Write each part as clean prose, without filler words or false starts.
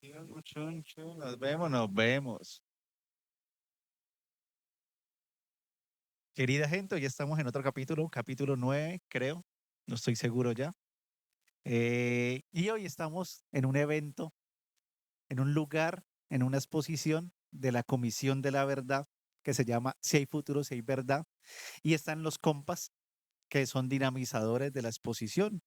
Sí, muchuncho, nos vemos, nos vemos. Querida gente, hoy estamos en otro capítulo, capítulo 9, creo, no estoy seguro ya. Y hoy estamos en un evento, en un lugar, en una exposición de la Comisión de la Verdad, que se llama Si hay futuro, si hay verdad. Y están los compas, que son dinamizadores de la exposición.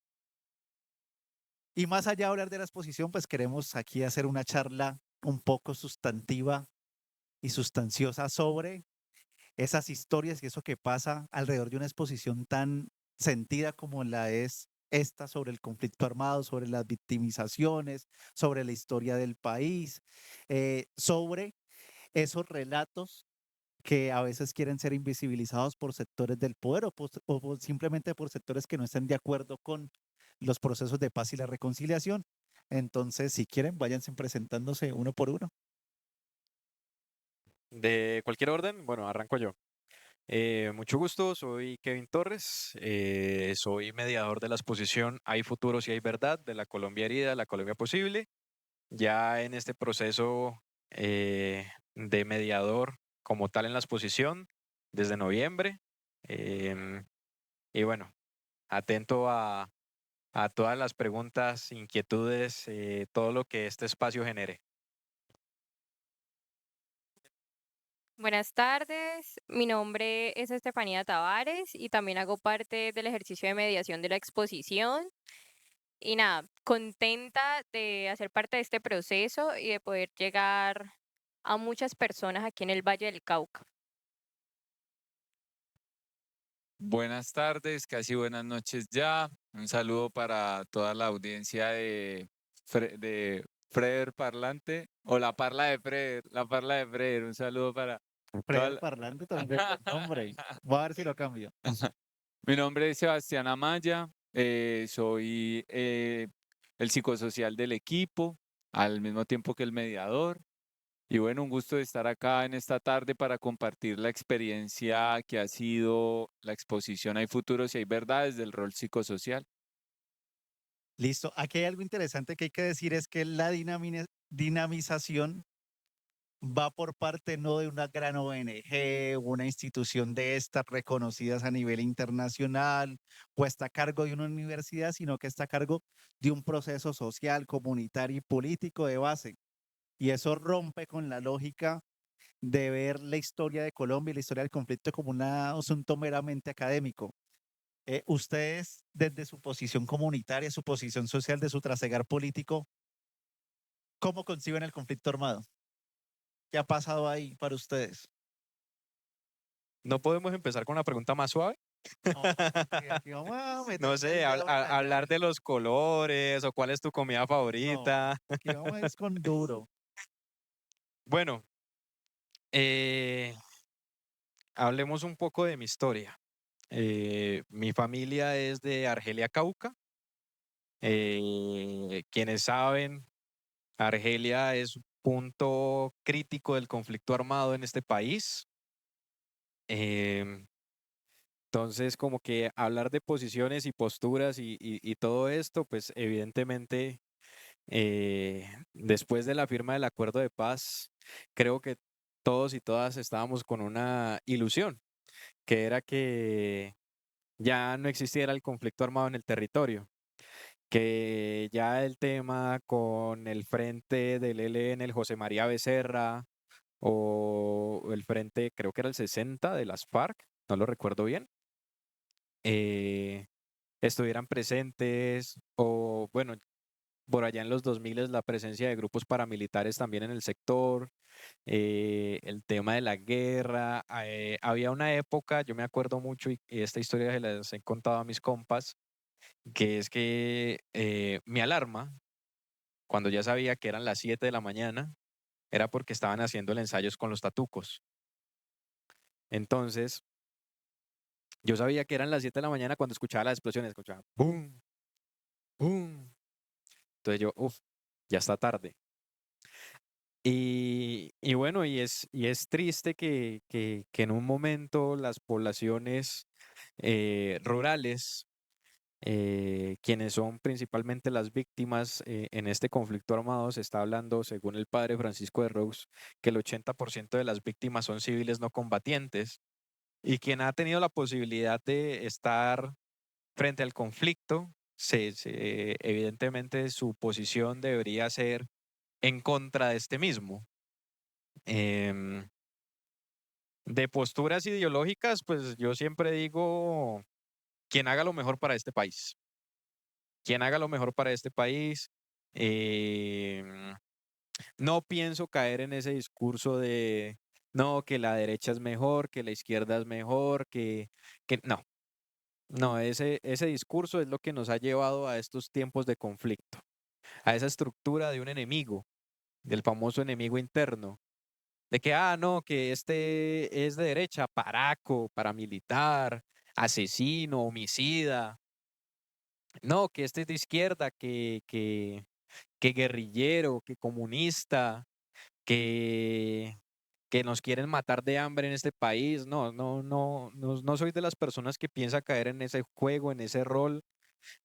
Y más allá de hablar de la exposición, pues queremos aquí hacer una charla un poco sustantiva y sustanciosa sobre esas historias y eso que pasa alrededor de una exposición tan sentida como la es esta sobre el conflicto armado, sobre las victimizaciones, sobre la historia del país, sobre esos relatos que a veces quieren ser invisibilizados por sectores del poder o simplemente por sectores que no estén de acuerdo con los procesos de paz y la reconciliación. Entonces, si quieren, váyanse presentándose uno por uno. De cualquier orden, bueno, arranco yo. Mucho gusto, soy Kevin Torres, soy mediador de la exposición Hay futuro si hay verdad, de la Colombia herida, la Colombia posible. Ya en este proceso de mediador como tal en la exposición desde noviembre. em, y bueno, atento a todas las preguntas, inquietudes, todo lo que este espacio genere. Buenas tardes, mi nombre es Estefanía Tavares y también hago parte del ejercicio de mediación de la exposición. Y nada, contenta de hacer parte de este proceso y de poder llegar a muchas personas aquí en el Valle del Cauca. Buenas tardes, casi buenas noches ya. Un saludo para toda la audiencia de Freder Parlante o la Parla de Freder, la Parla de Freder. Un saludo para toda Freder la... Parlante también es buen nombre. Voy a ver si lo cambio. Mi nombre es Sebastián Amaya, soy el psicosocial del equipo, al mismo tiempo que el mediador. Y bueno, un gusto de estar acá en esta tarde para compartir la experiencia que ha sido la exposición Hay futuros y hay verdades del rol psicosocial. Listo. Aquí hay algo interesante que hay que decir, es que la dinamización va por parte no de una gran ONG, una institución de estas reconocidas a nivel internacional, o está a cargo de una universidad, sino que está a cargo de un proceso social, comunitario y político de base. Y eso rompe con la lógica de ver la historia de Colombia y la historia del conflicto como un asunto meramente académico. Ustedes, desde su posición comunitaria, su posición social, de su trasegar político, ¿cómo conciben el conflicto armado? ¿Qué ha pasado ahí para ustedes? ¿No podemos empezar con la pregunta más suave? No, porque aquí vamos a No meterle el sé, dedo en la hablar llaga. de los colores o cuál es tu comida No, favorita. aquí vamos es con duro. Bueno, eh, hablemos un poco de mi historia. Mi familia es de Argelia, Cauca. Quienes saben, Argelia es un punto crítico del conflicto armado en este país. Em, entonces, como que hablar de posiciones y posturas y todo esto, pues evidentemente después de la firma del acuerdo de paz, creo que todos y todas estábamos con una ilusión, que era que ya no existiera el conflicto armado en el territorio, que ya el tema con el frente del ELN, el José María Becerra, o el frente, creo que era el 60 de las FARC, no lo recuerdo bien, eh, estuvieran presentes, o bueno, por allá en los 2000 la presencia de grupos paramilitares también en el sector, el tema de la guerra. Había una época, yo me acuerdo mucho, y esta historia se las he contado a mis compas, que es que mi alarma, cuando ya sabía que eran las 7 de la mañana, era porque estaban haciendo el ensayos con los tatucos. Entonces, yo sabía que eran las 7 de la mañana cuando escuchaba las explosiones, escuchaba ¡boom! ¡Boom! Entonces yo, uff, ya está tarde. Y bueno, y es triste que en un momento las poblaciones rurales quienes son principalmente las víctimas en este conflicto armado. Se está hablando, según el padre Francisco de Rous, que el 80% de las víctimas son civiles no combatientes. Y quien ha tenido la posibilidad de estar frente al conflicto, evidentemente su posición debería ser en contra de este mismo. Em, de posturas ideológicas, pues yo siempre digo, quien haga lo mejor para este país. Quien haga lo mejor para este país. em, no pienso caer en ese discurso de, no, que la derecha es mejor, que la izquierda es mejor, que no. No, ese discurso es lo que nos ha llevado a estos tiempos de conflicto, a esa estructura de un enemigo, del famoso enemigo interno, de que, no, que este es de derecha, paraco, paramilitar, asesino, homicida, no, que este es de izquierda, que guerrillero, que comunista, que, que nos quieren matar de hambre en este país. No, no soy de las personas que piensa caer en ese juego, en ese rol.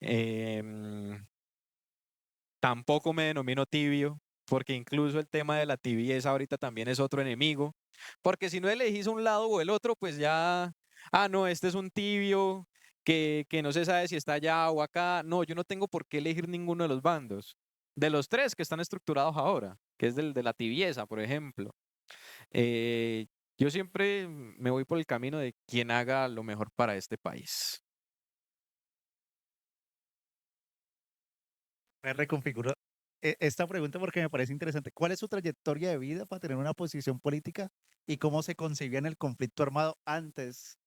Em, Tampoco me denomino tibio, porque incluso el tema de la tibieza ahorita también es otro enemigo, porque si no elegís un lado o el otro, pues ya, no, este es un tibio que no se sabe si está allá o acá. No, yo no tengo por qué elegir ninguno de los bandos, de los tres que están estructurados ahora, que es del de la tibieza, por ejemplo. Eh, yo siempre me voy por el camino de quien haga lo mejor para este país. Me reconfiguro esta pregunta porque me parece interesante. ¿Cuál es su trayectoria de vida para tener una posición política y cómo se concebía en el conflicto armado antes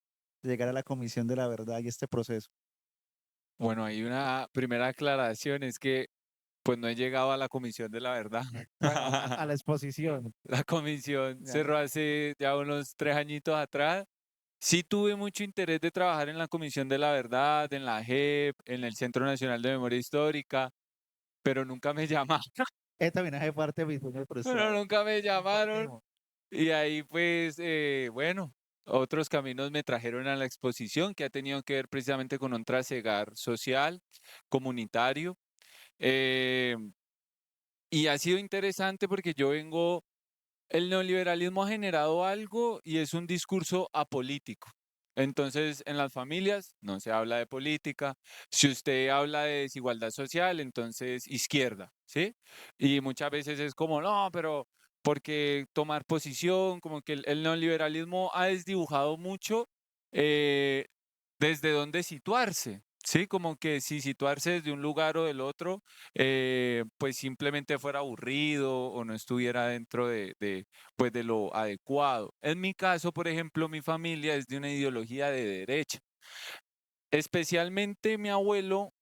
de llegar a la Comisión de la Verdad y este proceso? Bueno, hay una primera aclaración, es que pues no he llegado a la Comisión de la Verdad. Bueno, a la exposición. La comisión Ya. cerró hace ya unos 3 añitos atrás. Sí tuve mucho interés de trabajar en la Comisión de la Verdad, en la JEP, en el Centro Nacional de Memoria Histórica, pero nunca me llamaron. También hace parte de mi sueño Pero frustrado. nunca me llamaron. Compartimos. Y ahí pues, bueno, otros caminos me trajeron a la exposición que ha tenido que ver precisamente con un trasegar social, comunitario. eh, y ha sido interesante porque el neoliberalismo ha generado algo y es un discurso apolítico. Entonces, en las familias no se habla de política. Si usted habla de desigualdad social, entonces izquierda, ¿sí? Y muchas veces es como, no, pero porque tomar posición, como que el neoliberalismo ha desdibujado mucho eh, desde dónde situarse, ¿sí? Como que si situarse desde un lugar o del otro, pues simplemente fuera aburrido o no estuviera dentro pues de lo adecuado. En mi caso, por ejemplo, mi familia es de una ideología de derecha. Especialmente mi abuelo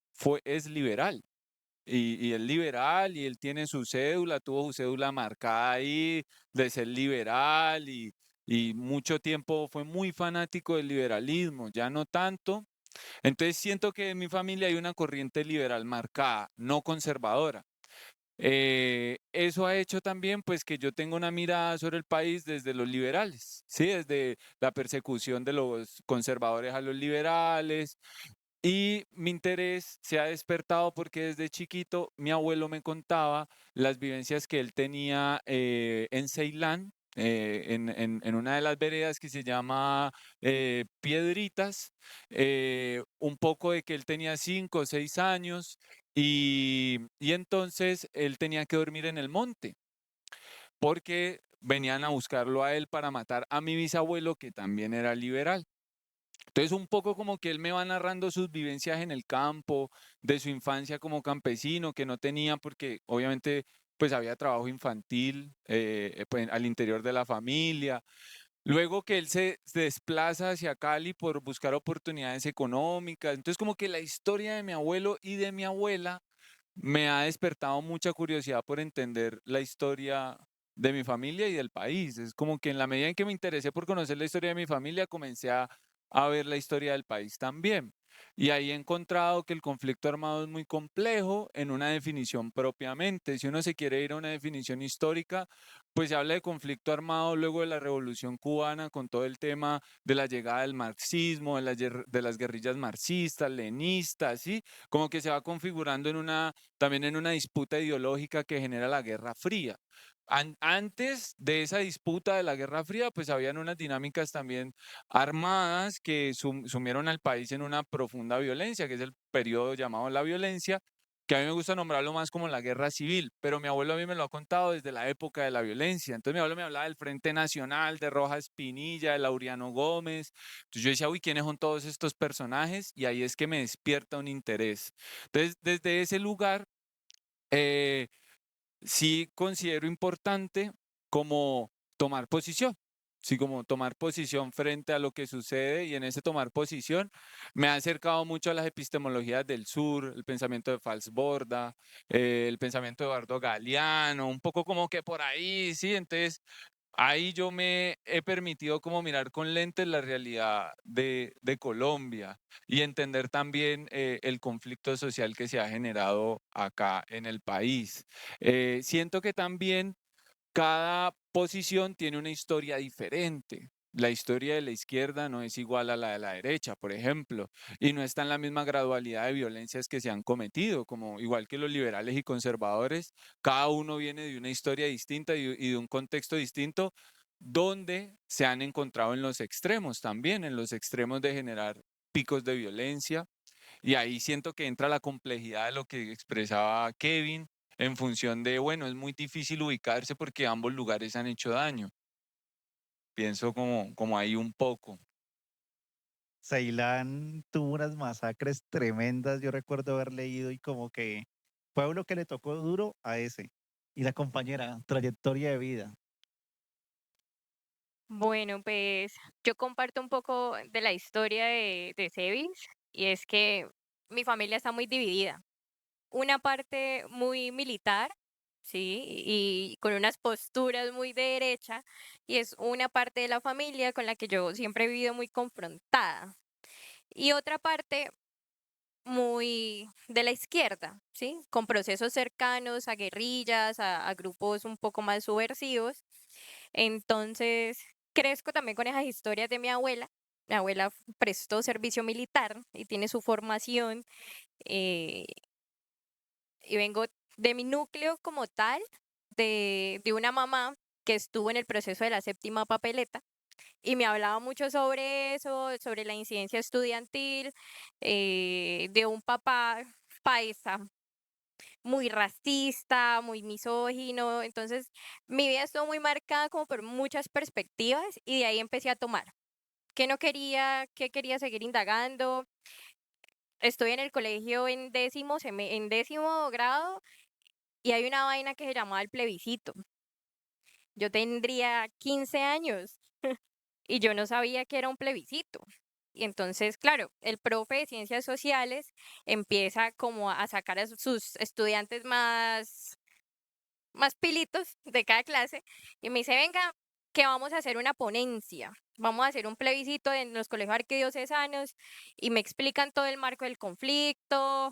es liberal. Y es liberal y él tiene su cédula, tuvo su cédula marcada ahí de ser liberal y mucho tiempo fue muy fanático del liberalismo, ya no tanto. Entonces siento que en mi familia hay una corriente liberal marcada, no conservadora. Eso ha hecho también pues que yo tenga una mirada sobre el país desde los liberales, ¿sí? Desde la persecución de los conservadores a los liberales. Y mi interés se ha despertado porque desde chiquito mi abuelo me contaba las vivencias que él tenía en Ceilán, en una de las veredas que se llama Piedritas, un poco de que él tenía 5 o 6 años y entonces él tenía que dormir en el monte porque venían a buscarlo a él para matar a mi bisabuelo que también era liberal. Entonces, un poco como que él me va narrando sus vivencias en el campo, de su infancia como campesino, que no tenía porque obviamente pues había trabajo infantil pues, al interior de la familia. Luego que él se desplaza hacia Cali por buscar oportunidades económicas. Entonces, como que la historia de mi abuelo y de mi abuela me ha despertado mucha curiosidad por entender la historia de mi familia y del país. Es como que en la medida en que me interesé por conocer la historia de mi familia, comencé a ver la historia del país también. Y ahí he encontrado que el conflicto armado es muy complejo en una definición propiamente. Si uno se quiere ir a una definición histórica, pues se habla de conflicto armado luego de la Revolución Cubana con todo el tema de la llegada del marxismo, de las guerrillas marxistas, lenistas, ¿sí? Como que se va configurando también en una disputa ideológica que genera la Guerra Fría. Antes de esa disputa de la Guerra Fría, pues habían unas dinámicas también armadas que sumieron al país en una profunda violencia, que es el periodo llamado la violencia, que a mí me gusta nombrarlo más como la guerra civil, pero mi abuelo a mí me lo ha contado desde la época de la violencia. Entonces mi abuelo me hablaba del Frente Nacional, de Rojas Pinilla, de Laureano Gómez. Entonces yo decía, uy, ¿quiénes son todos estos personajes? Y ahí es que me despierta un interés. Entonces, desde ese lugar, eh, sí considero importante como tomar posición. Sí, como tomar posición frente a lo que sucede y en ese tomar posición me ha acercado mucho a las epistemologías del sur, el pensamiento de Falsborda, el pensamiento de Eduardo Galeano, un poco como que por ahí, sí, entonces ahí yo me he permitido como mirar con lentes la realidad de Colombia y entender también el conflicto social que se ha generado acá en el país. Siento que también cada posición tiene una historia diferente. La historia de la izquierda no es igual a la de la derecha, por ejemplo, y no está en la misma gradualidad de violencias que se han cometido, como igual que los liberales y conservadores, cada uno viene de una historia distinta y de un contexto distinto, donde se han encontrado en los extremos también, en los extremos de generar picos de violencia, y ahí siento que entra la complejidad de lo que expresaba Kevin en función de, bueno, es muy difícil ubicarse porque ambos lugares han hecho daño. Pienso como ahí un poco. Ceilán tuvo unas masacres tremendas, yo recuerdo haber leído y como que pueblo que le tocó duro a ese. Y la compañera, trayectoria de vida. Bueno, pues yo comparto un poco de la historia de Cevis y es que mi familia está muy dividida. Una parte muy militar, sí, y con unas posturas muy de derecha, y es una parte de la familia con la que yo siempre he vivido muy confrontada. Y otra parte muy de la izquierda, ¿sí? Con procesos cercanos a guerrillas, a grupos un poco más subversivos. Entonces, crezco también con esas historias de mi abuela. Mi abuela prestó servicio militar y tiene su formación, eh, y vengo de mi núcleo como tal, de una mamá que estuvo en el proceso de la séptima papeleta y me hablaba mucho sobre eso, sobre la incidencia estudiantil, de un papá paisa muy racista, muy misógino. Entonces, mi vida estuvo muy marcada como por muchas perspectivas y de ahí empecé a tomar. ¿Qué no quería? ¿Qué quería seguir indagando? Estoy en el colegio en en décimo grado y hay una vaina que se llamaba el plebiscito. Yo tendría 15 años y yo no sabía que era un plebiscito. Y entonces, claro, el profe de ciencias sociales empieza como a sacar a sus estudiantes más pilitos de cada clase y me dice, venga, que vamos a hacer una ponencia, vamos a hacer un plebiscito en los colegios arquidiocesanos y me explican todo el marco del conflicto,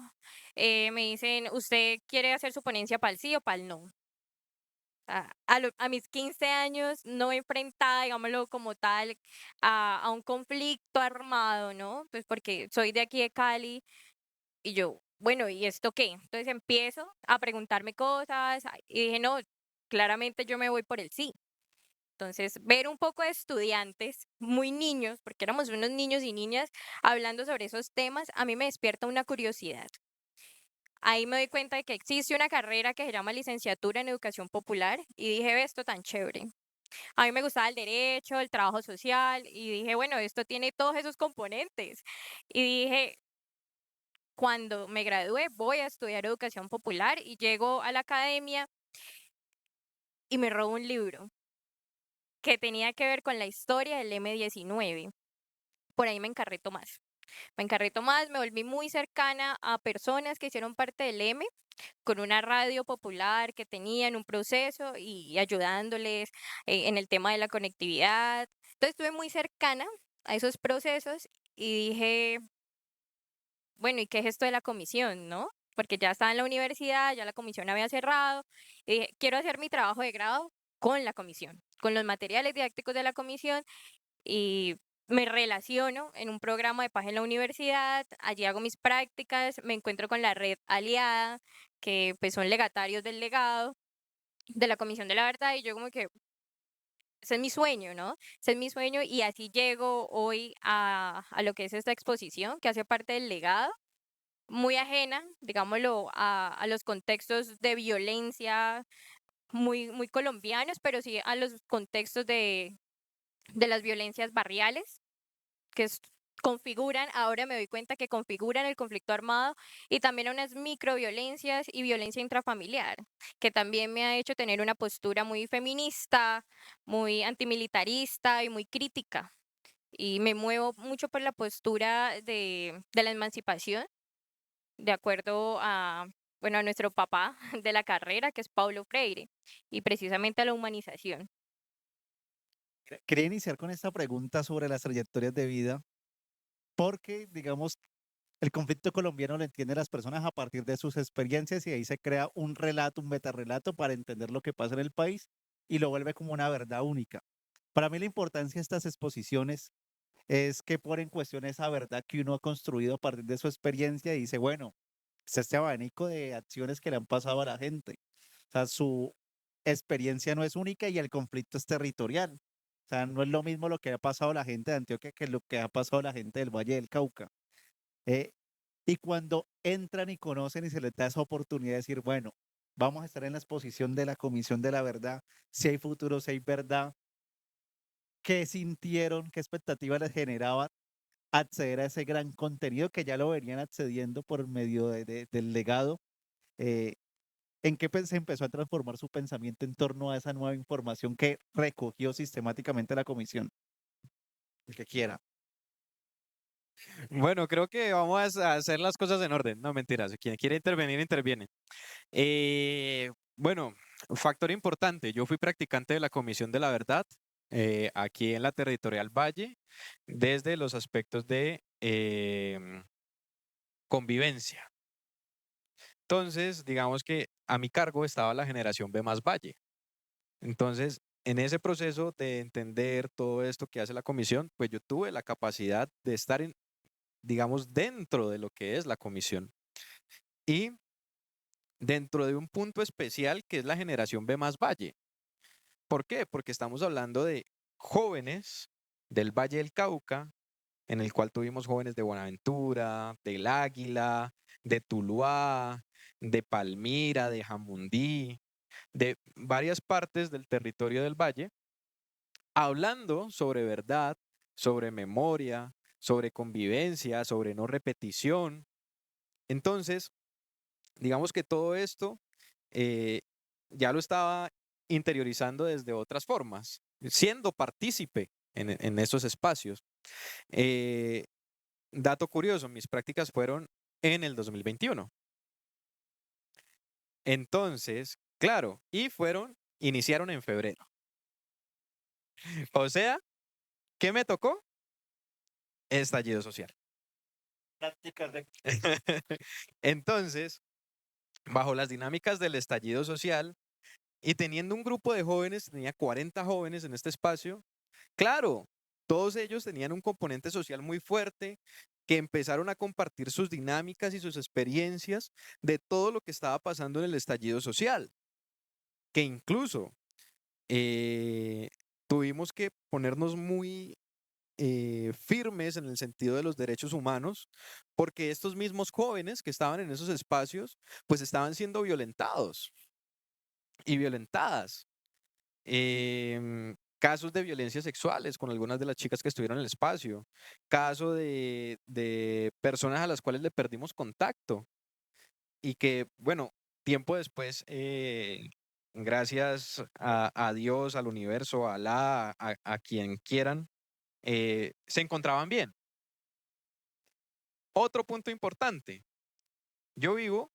me dicen, ¿usted quiere hacer su ponencia para el sí o para el no? A mis 15 años no enfrentada, digámoslo como tal, a un conflicto armado, ¿no? Pues porque soy de aquí de Cali y yo, bueno, ¿y esto qué? Entonces empiezo a preguntarme cosas y dije, no, claramente yo me voy por el sí. Entonces, ver un poco de estudiantes muy niños, porque éramos unos niños y niñas hablando sobre esos temas, a mí me despierta una curiosidad. Ahí me doy cuenta de que existe una carrera que se llama licenciatura en educación popular y dije, ve esto tan chévere. A mí me gustaba el derecho, el trabajo social y dije, bueno, esto tiene todos esos componentes. Y dije, cuando me gradué voy a estudiar educación popular y llego a la academia y me robo un libro que tenía que ver con la historia del M-19. Por ahí me encarreto más. Me encarreto más, me volví muy cercana a personas que hicieron parte del M con una radio popular que tenían un proceso y ayudándoles en el tema de la conectividad. Entonces estuve muy cercana a esos procesos y dije, bueno, ¿y qué es esto de la comisión, no? Porque ya estaba en la universidad, ya la comisión había cerrado, y dije, quiero hacer mi trabajo de grado con la comisión, con los materiales didácticos de la comisión, y me relaciono en un programa de paz en la universidad, allí hago mis prácticas, me encuentro con la red aliada, que pues son legatarios del legado de la Comisión de la Verdad, y yo como que ese es mi sueño, ¿no? Ese es mi sueño, y así llego hoy a lo que es esta exposición, que hace parte del legado, muy ajena, digámoslo, a los contextos de violencia muy colombianos, pero sí a los contextos de las violencias barriales que configuran, ahora me doy cuenta que configuran el conflicto armado, y también a unas microviolencias y violencia intrafamiliar, que también me ha hecho tener una postura muy feminista, muy antimilitarista y muy crítica. Y me muevo mucho por la postura de la emancipación, de acuerdo a, bueno, a nuestro papá de la carrera, que es Paulo Freire, y precisamente a la humanización. Quería iniciar con esta pregunta sobre las trayectorias de vida, porque, digamos, el conflicto colombiano lo entienden las personas a partir de sus experiencias y ahí se crea un relato, un metarrelato para entender lo que pasa en el país y lo vuelve como una verdad única. Para mí la importancia de estas exposiciones es que pone en cuestión esa verdad que uno ha construido a partir de su experiencia y dice, bueno, es este abanico de acciones que le han pasado a la gente. O sea, su experiencia no es única y el conflicto es territorial. O sea, no es lo mismo lo que ha pasado a la gente de Antioquia que lo que ha pasado a la gente del Valle del Cauca. Eh, y cuando entran y conocen y se les da esa oportunidad de decir, bueno, vamos a estar en la exposición de la Comisión de la Verdad, si hay futuro, si hay verdad, ¿qué sintieron, qué expectativa les generaba acceder a ese gran contenido que ya lo venían accediendo por medio del legado? Eh, ¿En qué se empezó a transformar su pensamiento en torno a esa nueva información que recogió sistemáticamente la comisión? El que quiera. Bueno, creo que vamos a hacer las cosas en orden. No, mentiras. Quien quiere intervenir, interviene. Bueno, un factor importante. Yo fui practicante de la Comisión de la Verdad aquí en la Territorial Valle desde los aspectos de convivencia. Entonces, digamos que a mi cargo estaba la generación B más Valle. Entonces, en ese proceso de entender todo esto que hace la comisión, pues yo tuve la capacidad de estar digamos, dentro de lo que es la comisión. Y dentro de un punto especial que es la generación B más Valle. ¿Por qué? Porque estamos hablando de jóvenes del Valle del Cauca, en el cual tuvimos jóvenes de Buenaventura, del Águila, de Tuluá, de Palmira, de Jamundí, de varias partes del territorio del Valle, hablando sobre verdad, sobre memoria, sobre convivencia, sobre no repetición. Entonces, digamos que todo esto eh, ya lo estaba interiorizando desde otras formas, siendo partícipe en esos espacios. Eh, Dato curioso, mis prácticas fueron en el 2021. Entonces, claro, iniciaron en febrero. O sea, ¿qué me tocó? Estallido social. Prácticas de Entonces, bajo las dinámicas del estallido social y teniendo un grupo de jóvenes, tenía 40 jóvenes en este espacio, claro, todos ellos tenían un componente social muy fuerte que empezaron a compartir sus dinámicas y sus experiencias de todo lo que estaba pasando en el estallido social, que incluso eh, tuvimos que ponernos muy firmes en el sentido de los derechos humanos, porque estos mismos jóvenes que estaban en esos espacios, pues estaban siendo violentados y violentadas. Casos de violencias sexuales con algunas de las chicas que estuvieron en el espacio, caso de personas a las cuales le perdimos contacto y que, bueno, tiempo después, gracias a Dios, al universo, a Alá, a quien quieran, se encontraban bien. Otro punto importante, yo vivo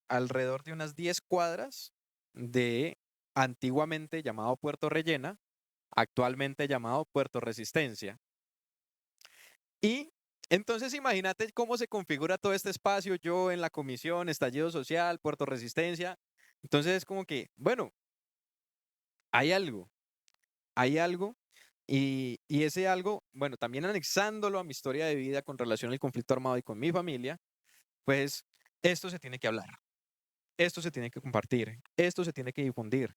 alrededor de unas 10 cuadras de antiguamente llamado Puerto Rellena, actualmente llamado Puerto Resistencia. Y Entonces, imagínate cómo se configura todo este espacio, yo en la comisión, estallido social, Puerto Resistencia. Entonces es como que, bueno, hay algo, hay algo, y ese algo, bueno, también anexándolo a mi historia de vida con relación al conflicto armado y con mi familia, pues esto se tiene que hablar, esto se tiene que compartir, esto se tiene que difundir.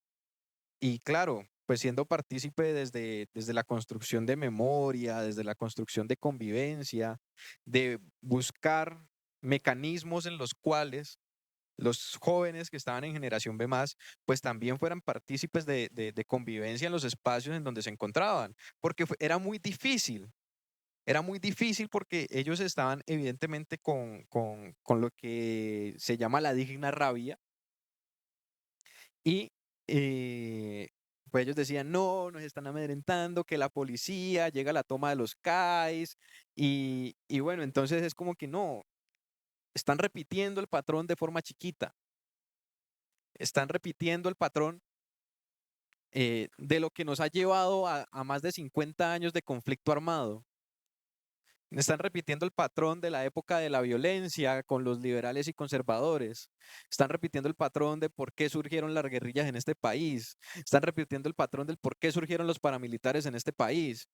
Y claro, pues siendo partícipe desde la construcción de memoria, desde la construcción de convivencia, de buscar mecanismos en los cuales los jóvenes que estaban en generación B+, pues también fueran partícipes de convivencia en los espacios en donde se encontraban, porque era muy difícil porque ellos estaban evidentemente con lo que se llama la digna rabia y pues ellos decían, no, nos están amedrentando, que la policía llega a la toma de los CAIs y bueno, entonces es como que no, están repitiendo el patrón de forma chiquita, están repitiendo el patrón de lo que nos ha llevado a más de 50 años de conflicto armado. Están repitiendo el patrón de la época de la violencia con los liberales y conservadores. Están repitiendo el patrón de por qué surgieron las guerrillas en este país. Están repitiendo el patrón del por qué surgieron los paramilitares en este país.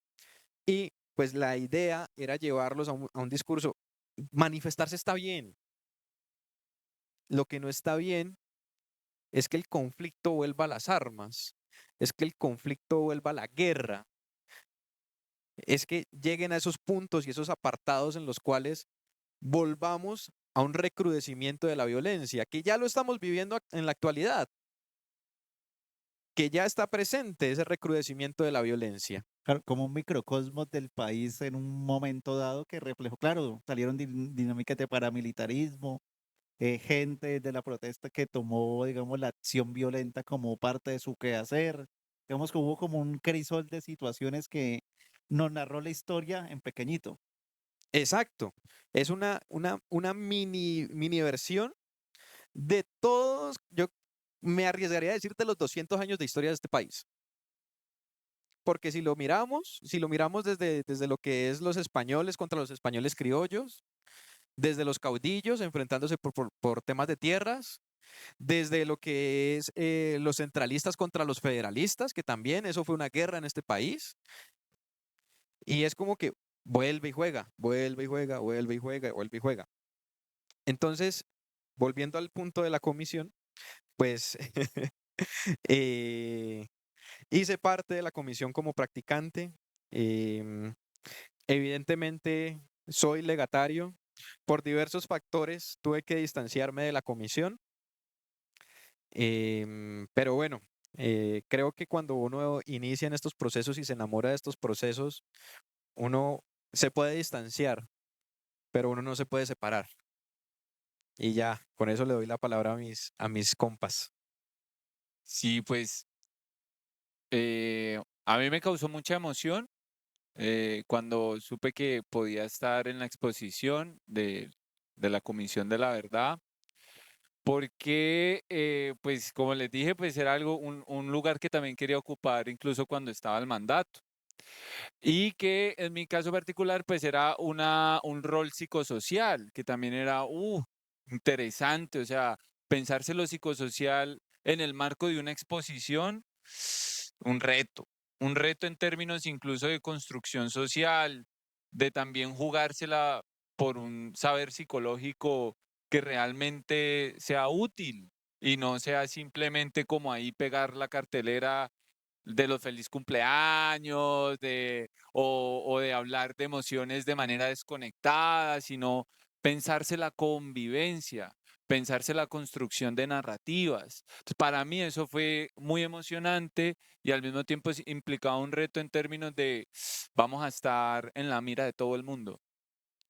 Y pues la idea era llevarlos a un discurso. Manifestarse está bien. Lo que no está bien es que el conflicto vuelva a las armas. Es que el conflicto vuelva a la guerra. Es que lleguen a esos puntos y esos apartados en los cuales volvamos a un recrudecimiento de la violencia, que ya lo estamos viviendo en la actualidad, que ya está presente ese recrudecimiento de la violencia. Claro, como un microcosmos del país en un momento dado que reflejó, claro, salieron dinámicas de paramilitarismo, gente de la protesta que tomó, digamos, la acción violenta como parte de su quehacer. Digamos que hubo como un crisol de situaciones que nos narró la historia en pequeñito. Exacto, es una mini versión de todos, yo me arriesgaría a decirte los 200 años de historia de este país. Porque si lo miramos desde lo que es los españoles contra los españoles criollos, desde los caudillos enfrentándose por temas de tierras, desde lo que es los centralistas contra los federalistas, que también eso fue una guerra en este país, y es como que vuelve y juega, vuelve y juega, vuelve y juega, vuelve y juega. Entonces, volviendo al punto de la comisión, pues eh, hice parte de la comisión como practicante. em, Evidentemente, soy legatario. Por diversos factores tuve que distanciarme de la comisión. Pero bueno, creo que cuando uno inicia en estos procesos y se enamora de estos procesos, uno se puede distanciar, pero uno no se puede separar. Y ya, con eso le doy la palabra a mis compas. Sí, pues a mí me causó mucha emoción cuando supe que podía estar en la exposición de la Comisión de la Verdad, porque, pues como les dije, pues era un lugar que también quería ocupar incluso cuando estaba el mandato. Y que en mi caso particular, pues era un rol psicosocial, que también era interesante, o sea, pensarse lo psicosocial en el marco de una exposición, un un reto en términos incluso de construcción social, de también jugársela por un saber psicológico que realmente sea útil y no sea simplemente como ahí pegar la cartelera de los feliz cumpleaños, o de hablar de emociones de manera desconectada, sino pensarse la convivencia, pensarse la construcción de narrativas. Entonces, para mí eso fue muy emocionante y al mismo tiempo implicaba un reto en términos de vamos a estar en la mira de todo el mundo.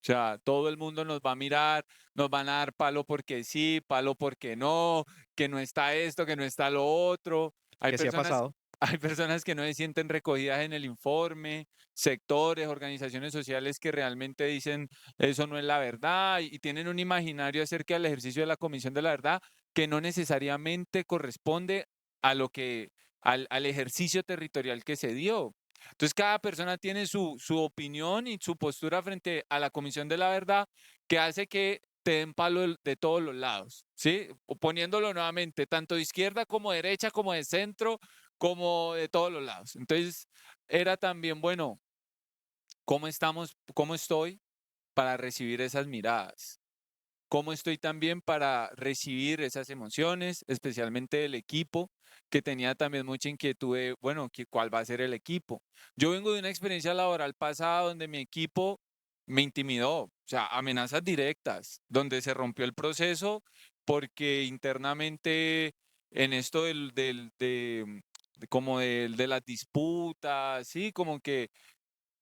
O sea, todo el mundo nos va a mirar, nos van a dar palo porque sí, palo porque no, que no está esto, que no está lo otro. Hay Que sí ha personas, pasado. hay personas que no se sienten recogidas en el informe, sectores, organizaciones sociales que realmente dicen eso no es la verdad y tienen un imaginario acerca del ejercicio de la Comisión de la Verdad que no necesariamente corresponde a lo que, al ejercicio territorial que se dio. Entonces cada persona tiene su opinión y su postura frente a la Comisión de la Verdad que hace que te den palo de todos los lados, ¿sí? O poniéndolo nuevamente, tanto de izquierda como de derecha, como de centro, como de todos los lados. Entonces era también, bueno, ¿cómo estamos, cómo estoy para recibir esas miradas? ¿Cómo estoy también para recibir esas emociones, especialmente del equipo, que tenía también mucha inquietud de, bueno, ¿cuál va a ser el equipo? Yo vengo de una experiencia laboral pasada donde mi equipo me intimidó, o sea, amenazas directas, donde se rompió el proceso porque internamente en esto como de las disputas, sí, como que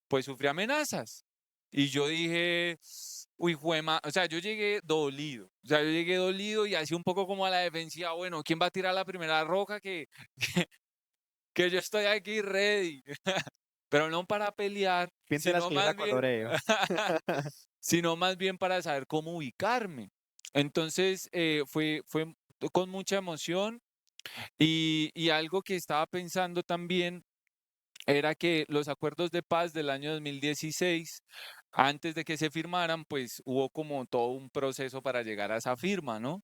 pues sufrí amenazas. Y yo dije, uy, juema, o sea, yo llegué dolido, o sea, yo llegué dolido y así un poco como a la defensiva, bueno, ¿quién va a tirar la primera roja? Que yo estoy aquí ready, pero no para pelear, Piéntelas sino que yo la más bien, coloreo. sino más bien para saber cómo ubicarme. Entonces, fue con mucha emoción y algo que estaba pensando también era que los acuerdos de paz del año 2016, antes de que se firmaran, pues hubo como todo un proceso para llegar a esa firma, ¿no?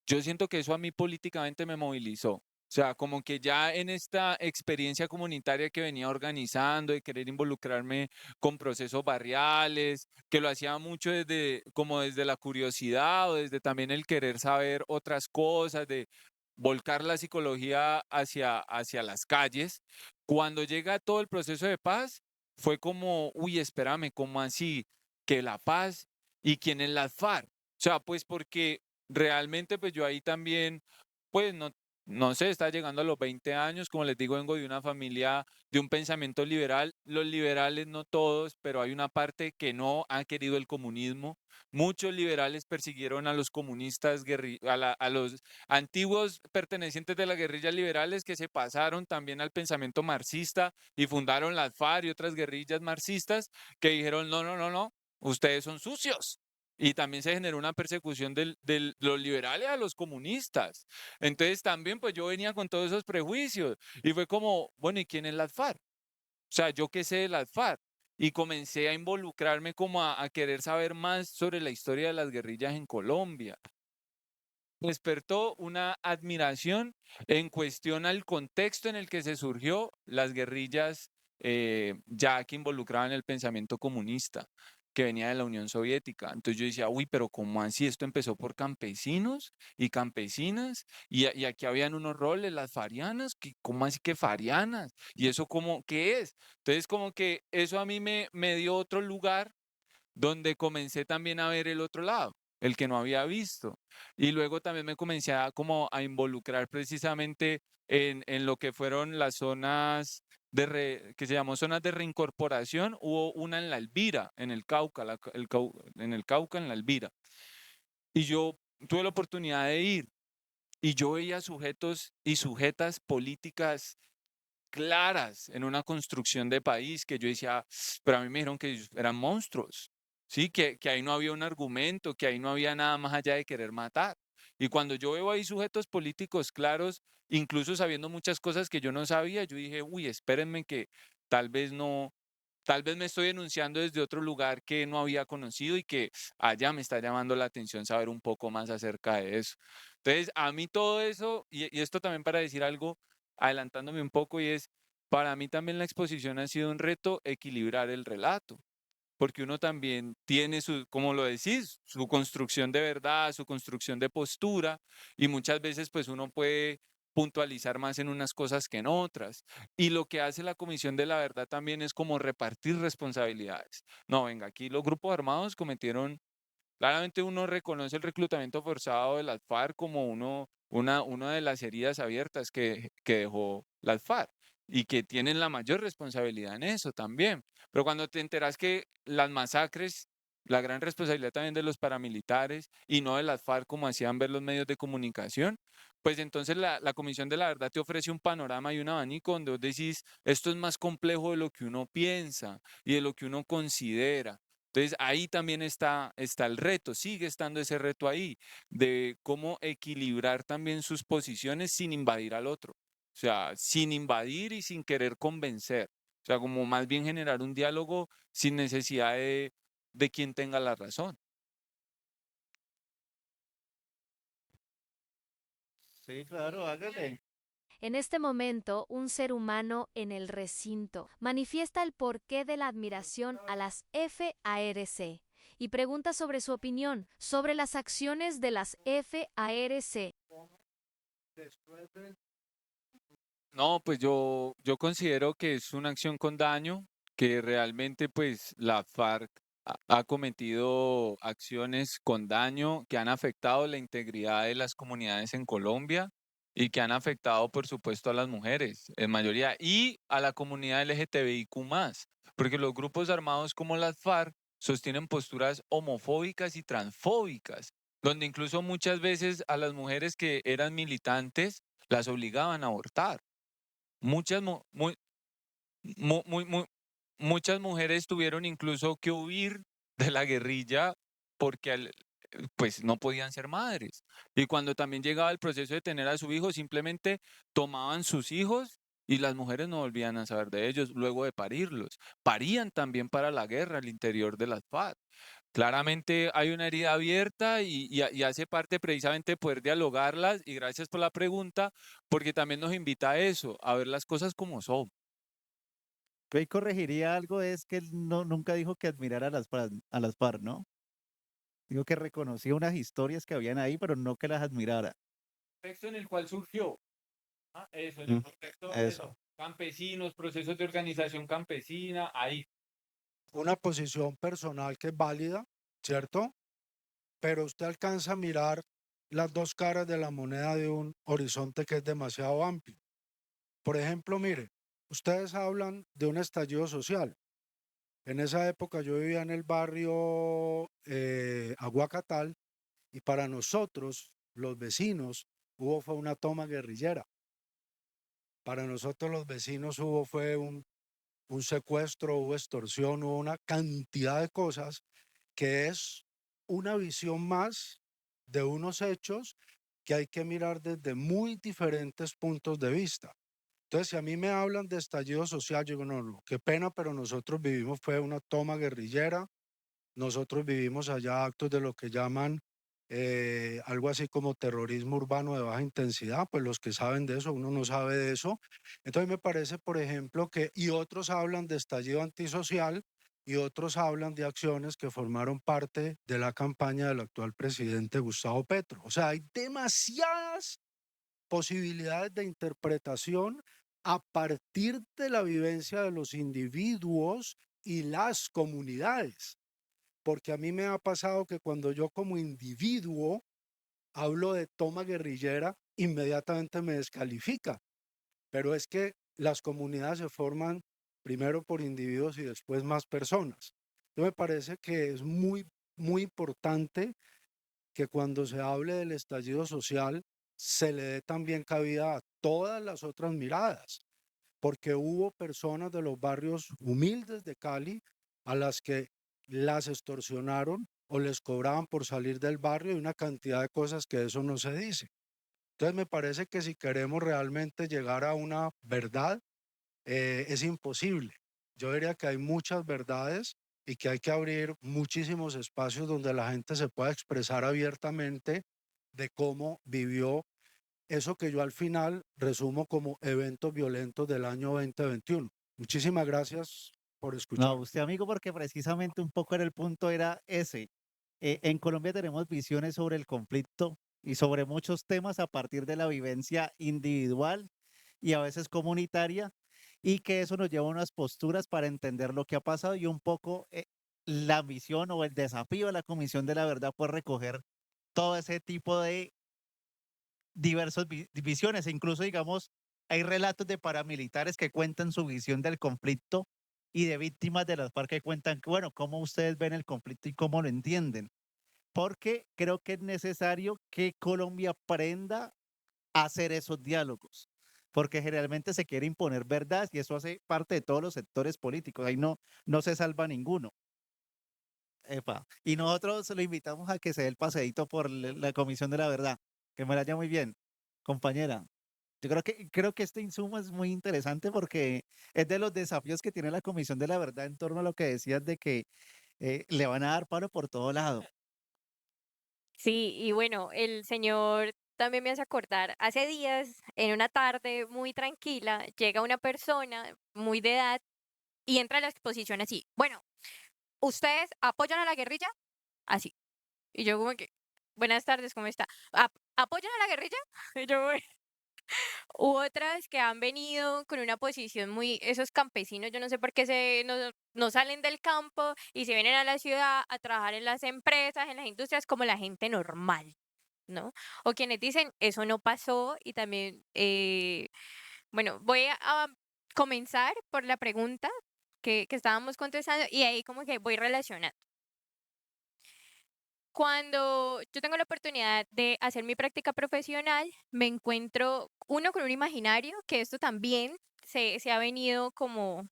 Yo siento que eso a mí políticamente me movilizó. O sea, como que ya en esta experiencia comunitaria que venía organizando, de querer involucrarme con procesos barriales, que lo hacía mucho desde, como desde la curiosidad o desde también el querer saber otras cosas, de volcar la psicología hacia las calles. Cuando llega todo el proceso de paz, fue como, uy, espérame, ¿cómo así? Que la paz y quién es la FARC. O sea, pues porque realmente pues yo ahí también, pues no sé, está llegando a los 20 años, como les digo, vengo de una familia de un pensamiento liberal, los liberales no todos, pero hay una parte que no ha querido el comunismo. Muchos liberales persiguieron a los comunistas, a los antiguos pertenecientes de las guerrillas liberales que se pasaron también al pensamiento marxista y fundaron las FARC y otras guerrillas marxistas que dijeron, no, no, no, no, ustedes son sucios. Y también se generó una persecución de los liberales a los comunistas. Entonces también pues yo venía con todos esos prejuicios y fue como, bueno, ¿y quién es la FARC? O sea, yo qué sé de las FARC. Y comencé a involucrarme como a querer saber más sobre la historia de las guerrillas en Colombia. Despertó una admiración en cuestión al contexto en el que se surgió las guerrillas ya que involucraban el pensamiento comunista que venía de la Unión Soviética. Entonces yo decía, uy, pero ¿cómo así? Esto empezó por campesinos y campesinas y aquí habían unos roles, las farianas, ¿cómo así que farianas? ¿Y eso cómo, qué es? Entonces como que eso a mí me dio otro lugar donde comencé también a ver el otro lado, el que no había visto. Y luego también me comencé a como a involucrar precisamente en lo que fueron las zonas que se llamó zonas de reincorporación. Hubo una en La Elvira, en el Cauca, en el Cauca, en La Elvira. Y yo tuve la oportunidad de ir y yo veía sujetos y sujetas políticas claras en una construcción de país que yo decía, pero a mí me dijeron que ellos eran monstruos, ¿sí? Que ahí no había un argumento, que ahí no había nada más allá de querer matar. Y cuando yo veo ahí sujetos políticos claros, incluso sabiendo muchas cosas que yo no sabía, yo dije, uy, espérenme que tal vez no, tal vez me estoy denunciando desde otro lugar que no había conocido y que allá me está llamando la atención saber un poco más acerca de eso. Entonces, a mí todo eso, y esto también para decir algo, adelantándome un poco, y es, para mí también la exposición ha sido un reto equilibrar el relato, porque uno también tiene su, como lo decís, su construcción de verdad, su construcción de postura, y muchas veces pues uno puede puntualizar más en unas cosas que en otras. Y lo que hace la Comisión de la Verdad también es como repartir responsabilidades. No, venga, aquí los grupos armados cometieron. Claramente uno reconoce el reclutamiento forzado de las FARC como una de las heridas abiertas que dejó las FARC y que tienen la mayor responsabilidad en eso también. Pero cuando te enteras que las masacres, la gran responsabilidad también de los paramilitares y no de las FARC como hacían ver los medios de comunicación, pues entonces la Comisión de la Verdad te ofrece un panorama y un abanico donde vos decís, esto es más complejo de lo que uno piensa y de lo que uno considera. Entonces ahí también está el reto, sigue estando ese reto ahí, de cómo equilibrar también sus posiciones sin invadir al otro. O sea, sin invadir y sin querer convencer, O sea, como más bien generar un diálogo sin necesidad de quien tenga la razón. Sí, claro, hágale. En este momento, un ser humano en el recinto manifiesta el porqué de la admiración a las FARC y pregunta sobre su opinión sobre las acciones de las FARC. No, pues yo considero que es una acción con daño, que realmente pues la FARC ha cometido acciones con daño que han afectado la integridad de las comunidades en Colombia y que han afectado, por supuesto, a las mujeres en mayoría y a la comunidad LGTBIQ+, porque los grupos armados como las FARC sostienen posturas homofóbicas y transfóbicas, donde incluso muchas veces a las mujeres que eran militantes las obligaban a abortar. Muchas, mu- muy- muy- muchas mujeres tuvieron incluso que huir de la guerrilla porque pues no podían ser madres. Y cuando también llegaba el proceso de tener a su hijo, simplemente tomaban sus hijos y las mujeres no volvían a saber de ellos luego de parirlos. Parían también para la guerra al interior de las FARC. Claramente hay una herida abierta y hace parte precisamente poder dialogarlas y gracias por la pregunta, porque también nos invita a eso, a ver las cosas como son. Yo ahí corregiría algo, es que él no, nunca dijo que admirara a las FARC, ¿no? Digo que reconocía unas historias que habían ahí, pero no que las admirara. Contexto en el cual surgió. Eso, en el Mm, contexto, Eso. campesinos, procesos de organización campesina, ahí. Una posición personal que es válida, ¿cierto? Pero usted alcanza a mirar las dos caras de la moneda de un horizonte que es demasiado amplio. Por ejemplo, mire, ustedes hablan de un estallido social. En esa época yo vivía en el barrio Aguacatal y para nosotros, los vecinos, fue una toma guerrillera. Para nosotros los vecinos fue un secuestro, hubo extorsión, hubo una cantidad de cosas que es una visión más de unos hechos que hay que mirar desde muy diferentes puntos de vista. Entonces, si a mí me hablan de estallido social, yo digo, no, no, qué pena, pero nosotros vivimos, fue una toma guerrillera, nosotros vivimos allá actos de lo que llaman algo así como terrorismo urbano de baja intensidad, pues los que saben de eso, uno no sabe de eso. Entonces me parece, por ejemplo, y otros hablan de estallido antisocial y otros hablan de acciones que formaron parte de la campaña del actual presidente Gustavo Petro. O sea, hay demasiadas posibilidades de interpretación a partir de la vivencia de los individuos y las comunidades. Porque a mí me ha pasado que cuando yo como individuo hablo de toma guerrillera, inmediatamente me descalifica. Pero es que las comunidades se forman primero por individuos y después más personas. Yo me parece que es muy, muy importante que cuando se hable del estallido social se le dé también cabida a todas las otras miradas, porque hubo personas de los barrios humildes de Cali a las que las extorsionaron o les cobraban por salir del barrio y una cantidad de cosas que eso no se dice. Entonces me parece que si queremos realmente llegar a una verdad, es imposible. Yo diría que hay muchas verdades y que hay que abrir muchísimos espacios donde la gente se pueda expresar abiertamente de cómo vivió eso que yo al final resumo como eventos violentos del año 2021. Muchísimas gracias por No, escuchar. usted amigo, porque precisamente un poco era el punto, era ese. En Colombia tenemos visiones sobre el conflicto y sobre muchos temas a partir de la vivencia individual y a veces comunitaria, y que eso nos lleva a unas posturas para entender lo que ha pasado y un poco la visión o el desafío de la Comisión de la Verdad fue recoger todo ese tipo de diversas visiones, e incluso, digamos, hay relatos de paramilitares que cuentan su visión del conflicto y de víctimas de las FARC que cuentan, bueno, cómo ustedes ven el conflicto y cómo lo entienden. Porque creo que es necesario que Colombia aprenda a hacer esos diálogos, porque generalmente se quiere imponer verdad y eso hace parte de todos los sectores políticos, ahí no se salva ninguno. Epa. Y nosotros lo invitamos a que se dé el paseíto por la Comisión de la Verdad. Que me la haya muy bien, compañera. Yo creo que este insumo es muy interesante porque es de los desafíos que tiene la Comisión de la Verdad en torno a lo que decías de que le van a dar palo por todo lado. Sí, y bueno, el señor también me hace acordar, hace días, en una tarde muy tranquila, llega una persona muy de edad y entra a la exposición así, bueno, ¿ustedes apoyan a la guerrilla? Así. Y yo como que, buenas tardes, ¿cómo está? ¿Apoyan a la guerrilla? Y yo, u otras que han venido con una posición muy, esos campesinos, yo no sé por qué no salen del campo y se vienen a la ciudad a trabajar en las empresas, en las industrias, como la gente normal, ¿no? O quienes dicen, eso no pasó y también, bueno, voy a comenzar por la pregunta que estábamos contestando y ahí como que voy relacionando. Cuando yo tengo la oportunidad de hacer mi práctica profesional, me encuentro uno con un imaginario, que esto también se ha venido como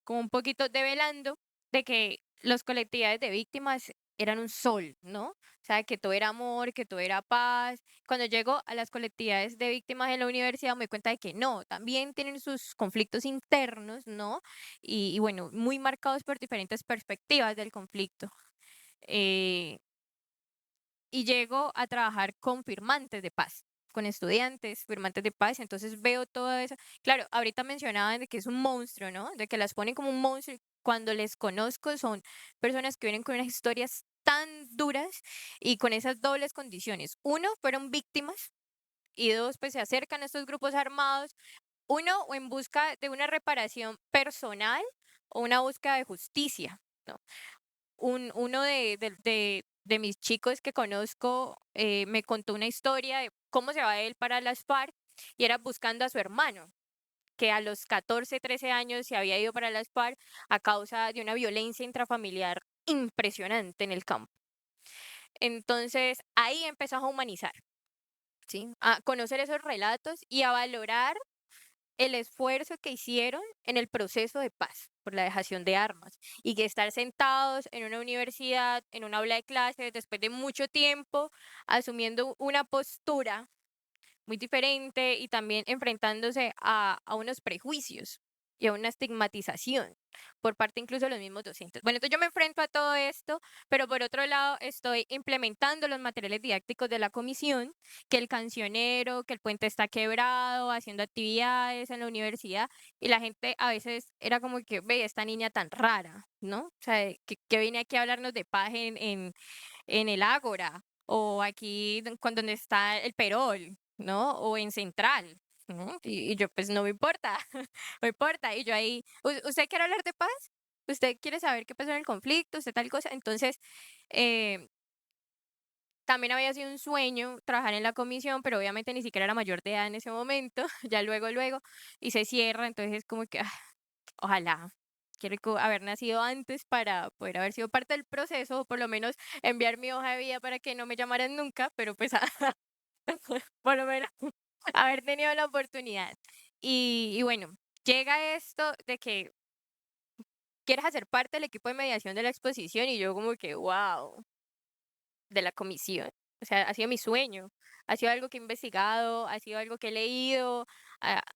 un poquito develando, de que las colectividades de víctimas eran un sol, ¿no? O sea, que todo era amor, que todo era paz. Cuando llego a las colectividades de víctimas en la universidad me doy cuenta de que no, también tienen sus conflictos internos, ¿no? Y bueno, muy marcados por diferentes perspectivas del conflicto. Eh, y llego a trabajar con firmantes de paz, con estudiantes, firmantes de paz, entonces veo todo eso. Claro, ahorita mencionaban de que es un monstruo, ¿no? De que las ponen como un monstruo. Y cuando les conozco son personas que vienen con unas historias tan duras y con esas dobles condiciones. Uno, fueron víctimas y dos, pues se acercan a estos grupos armados. Uno, o en busca de una reparación personal o una búsqueda de justicia, ¿no? Uno de mis chicos que conozco me contó una historia de cómo se va él para las FARC y era buscando a su hermano, que a los 14, 13 años se había ido para las FARC a causa de una violencia intrafamiliar impresionante en el campo. Entonces ahí empezó a humanizar, ¿sí? A conocer esos relatos y a valorar el esfuerzo que hicieron en el proceso de paz por la dejación de armas y que estar sentados en una universidad, en una aula de clases, después de mucho tiempo, asumiendo una postura muy diferente y también enfrentándose a unos prejuicios y a una estigmatización por parte incluso de los mismos docentes. Bueno, entonces yo me enfrento a todo esto, pero por otro lado estoy implementando los materiales didácticos de la comisión, que el cancionero, que el puente está quebrado, haciendo actividades en la universidad, y la gente a veces era como que, ve, esta niña tan rara, ¿no? O sea, que viene aquí a hablarnos de paz en el Ágora, o aquí donde está el Perol, ¿no? O en Central, ¿no? Y yo, pues no me importa, no me importa. Y yo ahí, ¿usted quiere hablar de paz? ¿Usted quiere saber qué pasó en el conflicto? ¿Usted tal cosa? Entonces, eh, también había sido un sueño trabajar en la comisión, pero obviamente ni siquiera era mayor de edad en ese momento, ya luego, y se cierra, entonces es como que, ojalá. Quiero haber nacido antes para poder haber sido parte del proceso, o por lo menos enviar mi hoja de vida para que no me llamaran nunca, pero pues por lo menos haber tenido la oportunidad. Y bueno, llega esto de que quieres hacer parte del equipo de mediación de la exposición y yo como que, wow, de la comisión. O sea, ha sido mi sueño, ha sido algo que he investigado, ha sido algo que he leído,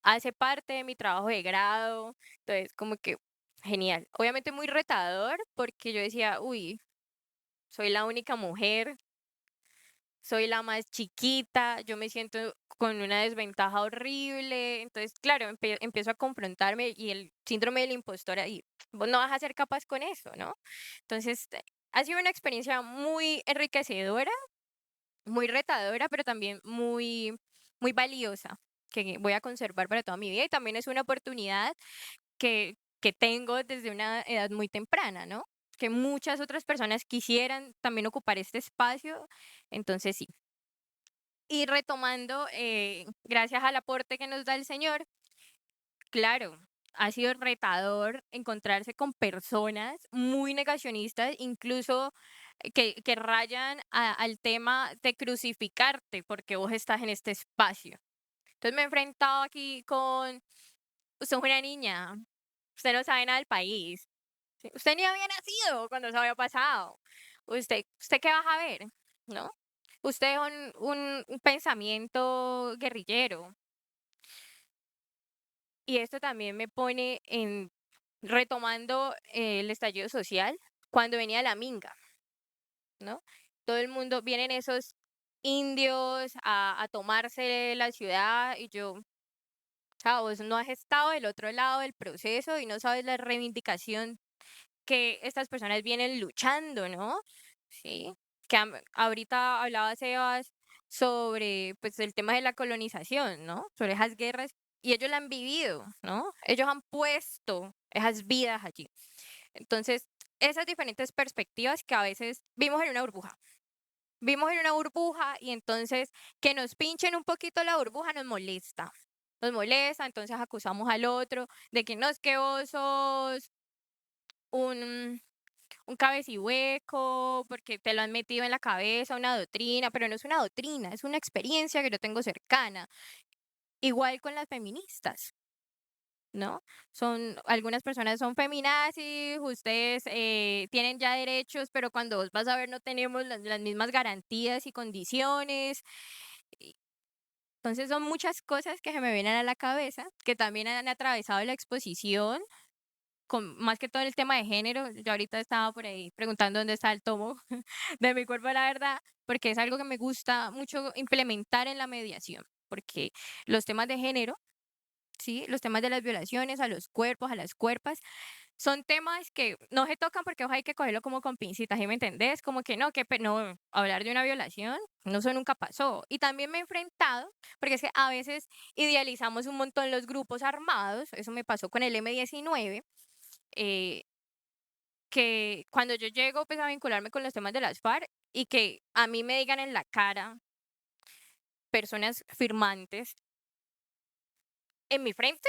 hace parte de mi trabajo de grado. Entonces, como que genial. Obviamente muy retador porque yo decía, uy, soy la única mujer, soy la más chiquita, yo me siento con una desventaja horrible. Entonces, claro, empiezo a confrontarme y el síndrome de la impostora y vos no vas a ser capaz con eso, ¿no? Entonces, ha sido una experiencia muy enriquecedora, muy retadora, pero también muy valiosa, que voy a conservar para toda mi vida y también es una oportunidad que tengo desde una edad muy temprana, ¿no? Que muchas otras personas quisieran también ocupar este espacio, entonces sí. Y retomando, gracias al aporte que nos da el Señor, claro, ha sido retador encontrarse con personas muy negacionistas, incluso que rayan al tema de crucificarte porque vos estás en este espacio. Entonces me he enfrentado aquí con, usted es una niña, usted no sabe nada del país, ¿sí? Usted ni había nacido cuando eso había pasado. ¿Usted qué vas a ver? ¿No? Usted es un pensamiento guerrillero. Y esto también me pone retomando el estallido social, cuando venía la minga, ¿no? Todo el mundo, vienen esos indios a tomarse la ciudad y yo, chao, vos no has estado del otro lado del proceso y no sabes la reivindicación que estas personas vienen luchando, ¿no? Sí, que ahorita hablaba Sebas sobre pues el tema de la colonización, ¿no? Sobre esas guerras y ellos la han vivido, ¿no? Ellos han puesto esas vidas allí. Entonces, esas diferentes perspectivas que a veces vimos en una burbuja. Vimos en una burbuja y entonces que nos pinchen un poquito la burbuja nos molesta. Nos molesta, entonces acusamos al otro de que no es que vos sos un, un cabecihueco, porque te lo han metido en la cabeza, una doctrina, pero no es una doctrina, es una experiencia que yo tengo cercana. Igual con las feministas, ¿no? Algunas personas son feminazis, ustedes tienen ya derechos, pero cuando vos vas a ver no tenemos las mismas garantías y condiciones. Y entonces son muchas cosas que se me vienen a la cabeza, que también han atravesado la exposición más que todo el tema de género. Yo ahorita estaba por ahí preguntando dónde está el tomo de mi cuerpo, la verdad, porque es algo que me gusta mucho implementar en la mediación, porque los temas de género, sí, los temas de las violaciones a los cuerpos, a las cuerpas, son temas que no se tocan porque ojo, hay que cogerlo como con pincitas, ¿sí me entendés? Como que no, no, hablar de una violación, no, eso nunca pasó. Y también me he enfrentado, porque es que a veces idealizamos un montón los grupos armados, eso me pasó con el M19, eh, que cuando yo llego pues a vincularme con los temas de las FARC y que a mí me digan en la cara personas firmantes en mi frente,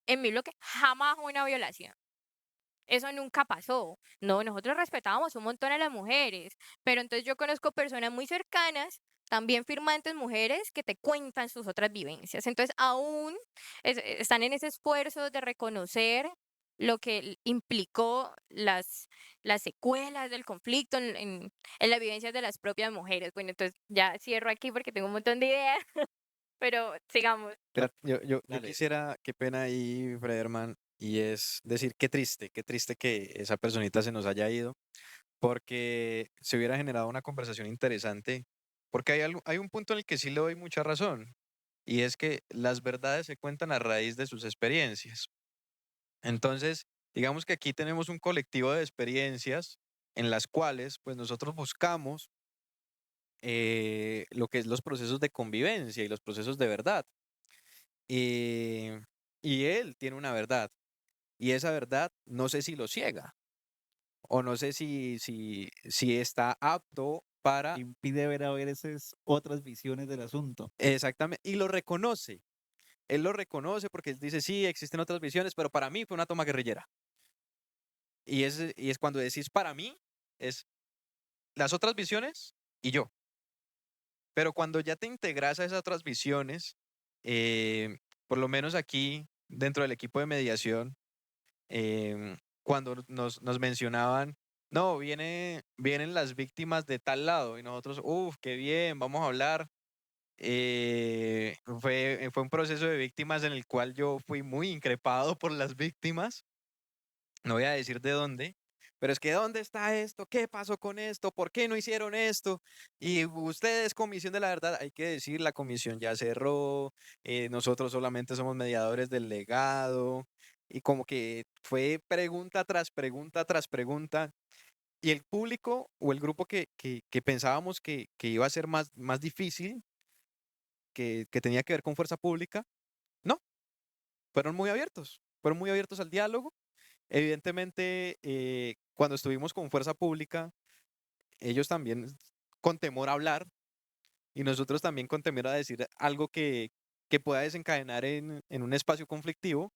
en mi bloque, jamás una violación. Eso nunca pasó. No, nosotros respetábamos un montón a las mujeres, pero entonces yo conozco personas muy cercanas, también firmantes mujeres, que te cuentan sus otras vivencias. Entonces aún están en ese esfuerzo de reconocer lo que implicó las secuelas del conflicto en las vivencias de las propias mujeres. Bueno, entonces ya cierro aquí porque tengo un montón de ideas, pero sigamos. Yo Dale. quisiera, qué pena ahí, Frederman, y es decir, qué triste que esa personita se nos haya ido, porque se hubiera generado una conversación interesante, porque hay un punto en el que sí le doy mucha razón, y es que las verdades se cuentan a raíz de sus experiencias. Entonces, digamos que aquí tenemos un colectivo de experiencias en las cuales, pues nosotros buscamos lo que es los procesos de convivencia y los procesos de verdad. Y, y él tiene una verdad. Y esa verdad no sé si lo ciega o no sé si está apto para... Impide ver a veces otras visiones del asunto. Exactamente. Y lo reconoce. Él lo reconoce porque él dice, sí, existen otras visiones, pero para mí fue una toma guerrillera. Y es cuando decís para mí, es las otras visiones y yo. Pero cuando ya te integras a esas otras visiones, por lo menos aquí dentro del equipo de mediación, cuando nos mencionaban, no, vienen las víctimas de tal lado y nosotros, uff, qué bien, vamos a hablar. Fue un proceso de víctimas en el cual yo fui muy increpado por las víctimas, no voy a decir de dónde, pero es que ¿dónde está esto? ¿Qué pasó con esto? ¿Por qué no hicieron esto? Y ustedes, Comisión de la Verdad, hay que decir, la comisión ya cerró, nosotros solamente somos mediadores del legado, y como que fue pregunta tras pregunta tras pregunta, y el público o el grupo que pensábamos que iba a ser más difícil, que tenía que ver con fuerza pública, no, fueron muy abiertos al diálogo. Evidentemente, cuando estuvimos con fuerza pública, ellos también con temor a hablar y nosotros también con temor a decir algo que pueda desencadenar en un espacio conflictivo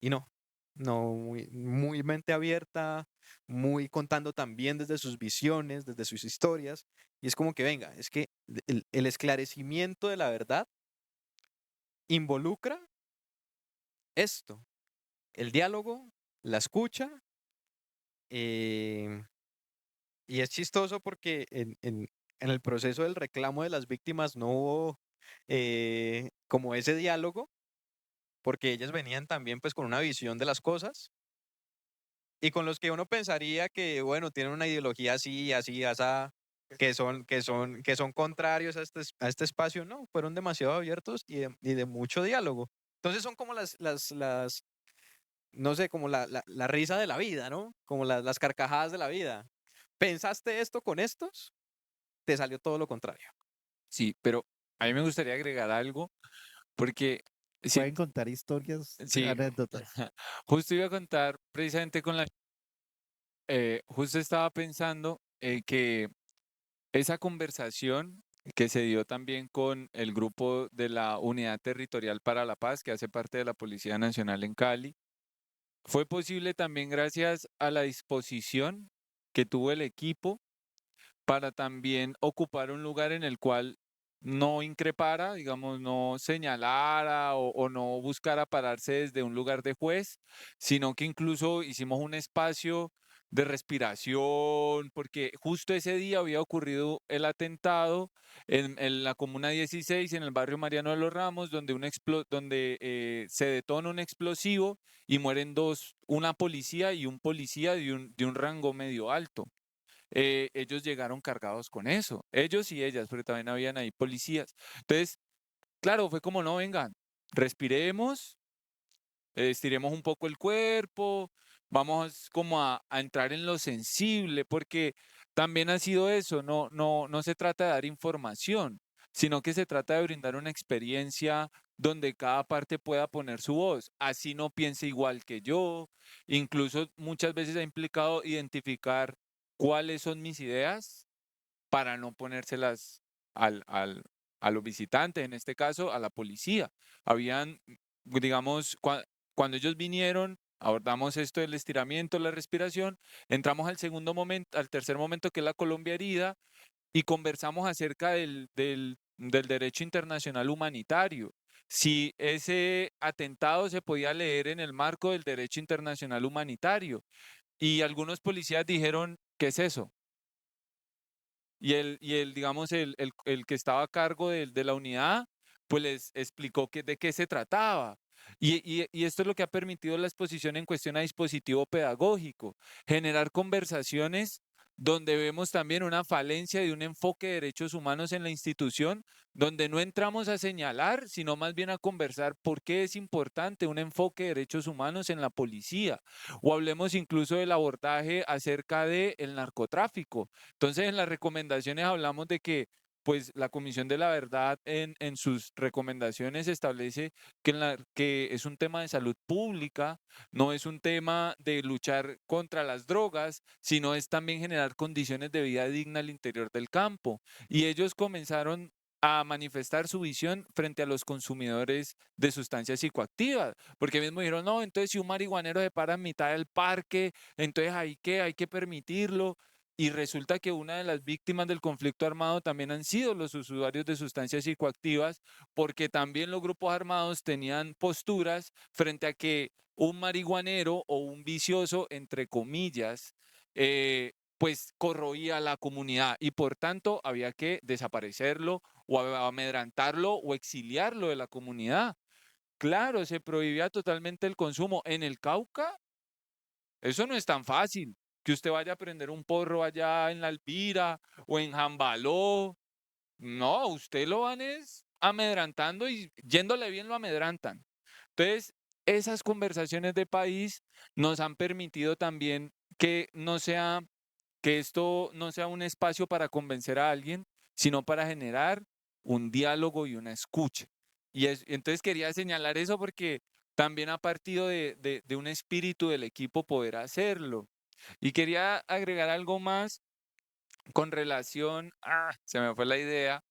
y no, muy mente abierta, muy contando también desde sus visiones, desde sus historias y es como que venga, es que el esclarecimiento de la verdad involucra esto, el diálogo, la escucha. em, Y es chistoso porque en el proceso del reclamo de las víctimas no hubo como ese diálogo porque ellas venían también pues con una visión de las cosas y con los que uno pensaría que, bueno, tienen una ideología así, así, asá, que son contrarios a este espacio, no, fueron demasiado abiertos y de mucho diálogo. Entonces son como no sé, como la risa de la vida, ¿no? Como las carcajadas de la vida. ¿Pensaste esto con estos? Te salió todo lo contrario. Sí, pero a mí me gustaría agregar algo, porque sí, Pueden contar historias, sí, anécdotas. justo iba a contar precisamente justo estaba pensando que esa conversación que se dio también con el grupo de la Unidad Territorial para la Paz, que hace parte de la Policía Nacional en Cali, fue posible también gracias a la disposición que tuvo el equipo para también ocupar un lugar en el cual no increpara, digamos, no señalara o no buscara pararse desde un lugar de juez, sino que incluso hicimos un espacio de respiración, porque justo ese día había ocurrido el atentado en la Comuna 16, en el barrio Mariano de los Ramos, donde se detona un explosivo y mueren dos, una policía y un policía de un rango medio alto. Ellos llegaron cargados con eso, ellos y ellas, porque también habían ahí policías. Entonces, claro, fue como, no, vengan, respiremos, estiremos un poco el cuerpo, vamos como a entrar en lo sensible, porque también ha sido eso, no se trata de dar información, sino que se trata de brindar una experiencia donde cada parte pueda poner su voz, así no piense igual que yo, incluso muchas veces ha implicado identificar cuáles son mis ideas para no ponérselas a los visitantes, en este caso a la policía. Habían, digamos, cuando ellos vinieron, abordamos esto del estiramiento, la respiración, entramos al segundo momento, al tercer momento que es la Colombia herida y conversamos acerca del derecho internacional humanitario. Si ese atentado se podía leer en el marco del derecho internacional humanitario. Y algunos policías dijeron, ¿qué es eso? Digamos, el que estaba a cargo de la unidad, pues les explicó de qué se trataba. Y esto es lo que ha permitido la exposición en cuestión a dispositivo pedagógico, generar conversaciones donde vemos también una falencia de un enfoque de derechos humanos en la institución, donde no entramos a señalar, sino más bien a conversar por qué es importante un enfoque de derechos humanos en la policía, o hablemos incluso del abordaje acerca del narcotráfico. Entonces, en las recomendaciones hablamos de que pues la Comisión de la Verdad en sus recomendaciones establece que es un tema de salud pública, no es un tema de luchar contra las drogas, sino es también generar condiciones de vida digna al interior del campo. Y ellos comenzaron a manifestar su visión frente a los consumidores de sustancias psicoactivas, porque mismo dijeron, no, entonces si un marihuanero se para en mitad del parque, entonces hay que permitirlo. Y resulta que una de las víctimas del conflicto armado también han sido los usuarios de sustancias psicoactivas, porque también los grupos armados tenían posturas frente a que un marihuanero o un vicioso, entre comillas, pues corroía a la comunidad y por tanto había que desaparecerlo o amedrantarlo o exiliarlo de la comunidad. Claro, se prohibía totalmente el consumo. En el Cauca, eso no es tan fácil. Que usted vaya a prender un porro allá en La Alpira o en Jambaló. No, usted lo van es amedrantando y yéndole bien lo amedrantan. Entonces, esas conversaciones de país nos han permitido también que esto no sea un espacio para convencer a alguien, sino para generar un diálogo y una escucha. Entonces quería señalar eso porque también ha partido de un espíritu del equipo poder hacerlo. Y quería agregar algo más con relación, se me fue la idea,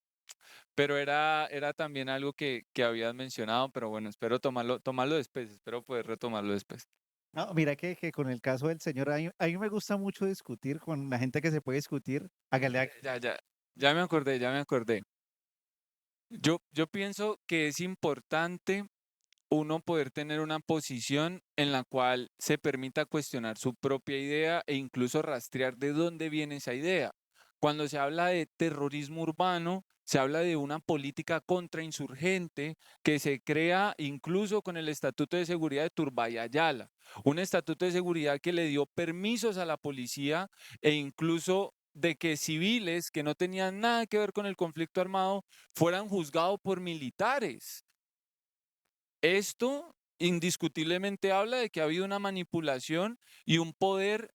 pero era también algo que habías mencionado, pero bueno, espero tomarlo después, espero poder retomarlo después. No, mira que con el caso del señor, a mí me gusta mucho discutir con la gente que se puede discutir. Hágale, Ya me acordé, ya me acordé. Yo pienso que es importante uno poder tener una posición en la cual se permita cuestionar su propia idea e incluso rastrear de dónde viene esa idea. Cuando se habla de terrorismo urbano, se habla de una política contrainsurgente que se crea incluso con el Estatuto de Seguridad de Turbay Ayala, un estatuto de seguridad que le dio permisos a la policía e incluso de que civiles que no tenían nada que ver con el conflicto armado fueran juzgados por militares. Esto indiscutiblemente habla de que ha habido una manipulación y un poder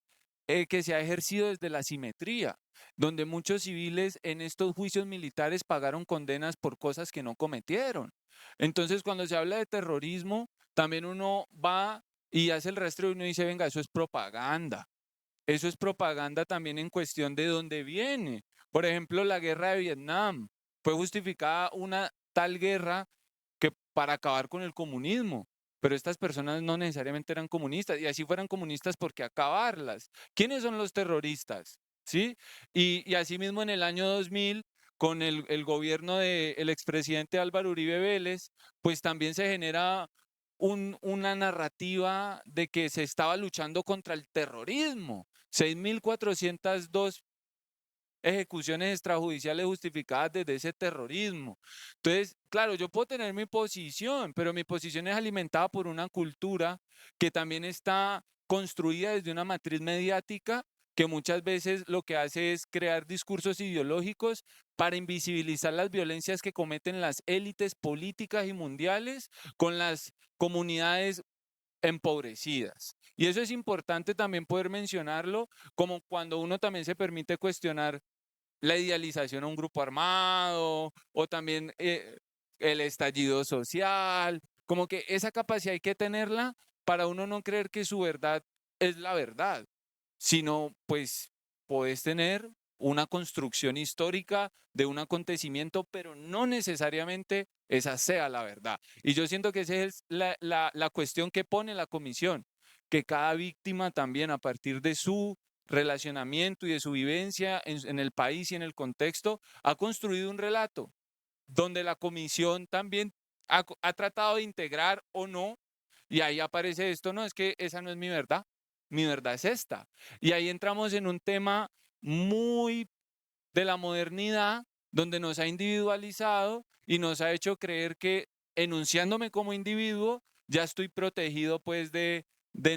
que se ha ejercido desde la simetría, donde muchos civiles en estos juicios militares pagaron condenas por cosas que no cometieron. Entonces, cuando se habla de terrorismo, también uno va y hace el rastro y uno dice, venga, eso es propaganda. Eso es propaganda también en cuestión de dónde viene. Por ejemplo, la guerra de Vietnam. Fue justificada una tal guerra que para acabar con el comunismo. Pero estas personas no necesariamente eran comunistas, y así fueran comunistas, ¿por qué acabarlas? ¿Quiénes son los terroristas? ¿Sí? Y asimismo en el año 2000, con el gobierno del expresidente Álvaro Uribe Vélez, pues también se genera una narrativa de que se estaba luchando contra el terrorismo. 6.402 ejecuciones extrajudiciales justificadas desde ese terrorismo. Entonces, claro, yo puedo tener mi posición, pero mi posición es alimentada por una cultura que también está construida desde una matriz mediática que muchas veces lo que hace es crear discursos ideológicos para invisibilizar las violencias que cometen las élites políticas y mundiales con las comunidades empobrecidas. Y eso es importante también poder mencionarlo, como cuando uno también se permite cuestionar la idealización a un grupo armado o también el estallido social, como que esa capacidad hay que tenerla para uno no creer que su verdad es la verdad, sino pues puedes tener una construcción histórica de un acontecimiento, pero no necesariamente esa sea la verdad. Y yo siento que esa es la cuestión que pone la comisión, que cada víctima también a partir de su relacionamiento y de su vivencia en el país y en el contexto, ha construido un relato donde la comisión también ha tratado de integrar o no, y ahí aparece esto, no, es que esa no es mi verdad es esta. Y ahí entramos en un tema muy de la modernidad, donde nos ha individualizado y nos ha hecho creer que enunciándome como individuo, ya estoy protegido pues de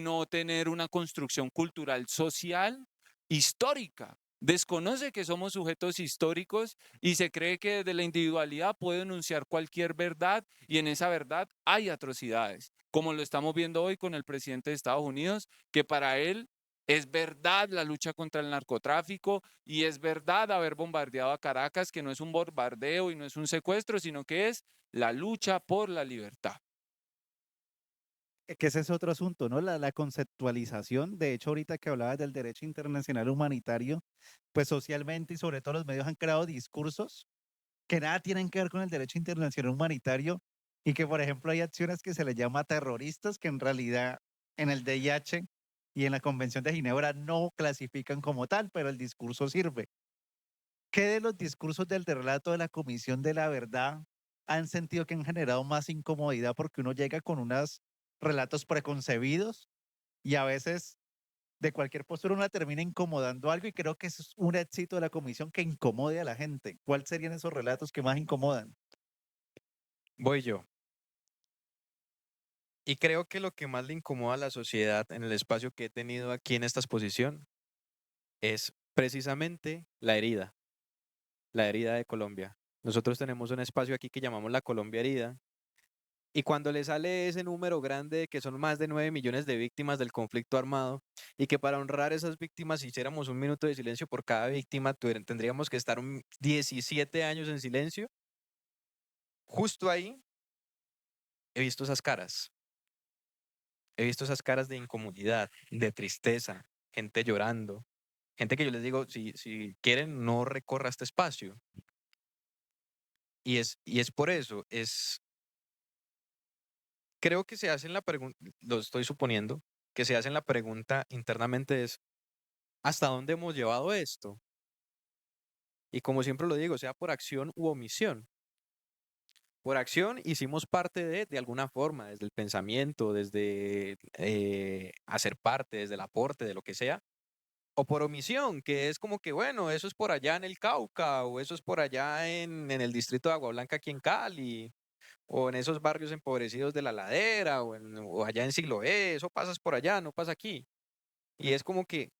no tener una construcción cultural social histórica. Desconoce que somos sujetos históricos y se cree que desde la individualidad puede enunciar cualquier verdad y en esa verdad hay atrocidades, como lo estamos viendo hoy con el presidente de Estados Unidos, que para él es verdad la lucha contra el narcotráfico y es verdad haber bombardeado a Caracas, que no es un bombardeo y no es un secuestro, sino que es la lucha por la libertad. Que ese es otro asunto, ¿no? La conceptualización, de hecho, ahorita que hablabas del derecho internacional humanitario, pues socialmente y sobre todo los medios han creado discursos que nada tienen que ver con el derecho internacional humanitario y que, por ejemplo, hay acciones que se les llama terroristas que en realidad en el DIH y en la Convención de Ginebra no clasifican como tal, pero el discurso sirve. ¿Qué de los discursos del relato de la Comisión de la Verdad han sentido que han generado más incomodidad porque uno llega con unos relatos preconcebidos y a veces de cualquier postura uno la termina incomodando algo y creo que eso es un éxito de la comisión que incomode a la gente? ¿Cuáles serían esos relatos que más incomodan? Voy yo. Y creo que lo que más le incomoda a la sociedad en el espacio que he tenido aquí en esta exposición es precisamente la herida de Colombia. Nosotros tenemos un espacio aquí que llamamos la Colombia herida. Y cuando le sale ese número grande de que son más de 9 millones de víctimas del conflicto armado y que para honrar esas víctimas si hiciéramos un minuto de silencio por cada víctima, tendríamos que estar 17 años en silencio, justo ahí he visto esas caras. He visto esas caras de incomodidad, de tristeza, gente llorando, gente que yo les digo, si quieren, no recorra este espacio. Y es por eso, creo que se hacen la pregunta, lo estoy suponiendo, que se hacen la pregunta internamente es, ¿hasta dónde hemos llevado esto? Y como siempre lo digo, sea por acción u omisión. Por acción hicimos parte de alguna forma, desde el pensamiento, desde hacer parte, desde el aporte, de lo que sea. o por omisión, que es como que, bueno, eso es por allá en el Cauca, o eso es por allá en el distrito de Agua Blanca aquí en Cali, o en esos barrios empobrecidos de La Ladera, o allá en Siloé, eso pasas por allá, no pasa aquí. Y es como que,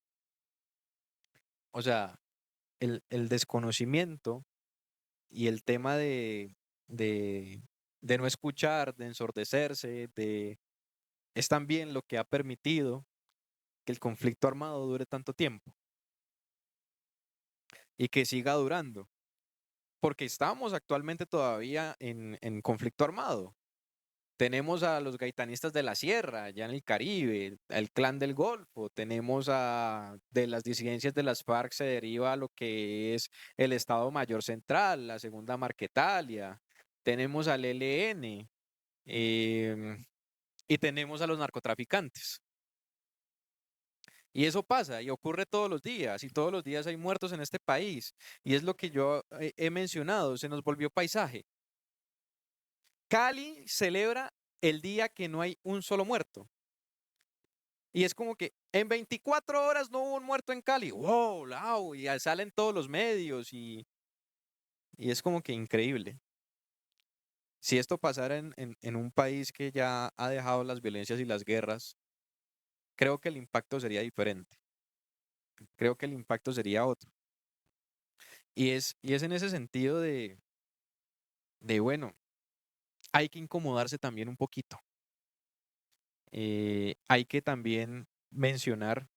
o sea, el desconocimiento y el tema de, de no escuchar, de ensordecerse, es también lo que ha permitido que el conflicto armado dure tanto tiempo y que siga durando, porque estamos actualmente todavía en conflicto armado. Tenemos a los gaitanistas de la Sierra, allá en el Caribe, el Clan del Golfo, tenemos de las disidencias de las FARC se deriva a lo que es el Estado Mayor Central, la Segunda Marquetalia, tenemos al ELN, y tenemos a los narcotraficantes. Y eso pasa y ocurre todos los días, y todos los días hay muertos en este país. Y es lo que yo he mencionado, se nos volvió paisaje. Cali celebra el día que no hay un solo muerto. Y es como que en 24 horas no hubo un muerto en Cali. ¡Wow! ¡Wow! Y salen todos los medios y es como que increíble. Si esto pasara en un país que ya ha dejado las violencias y las guerras, creo que el impacto sería diferente. Creo que el impacto sería otro. Y es en ese sentido bueno, hay que incomodarse también un poquito. Hay que también mencionar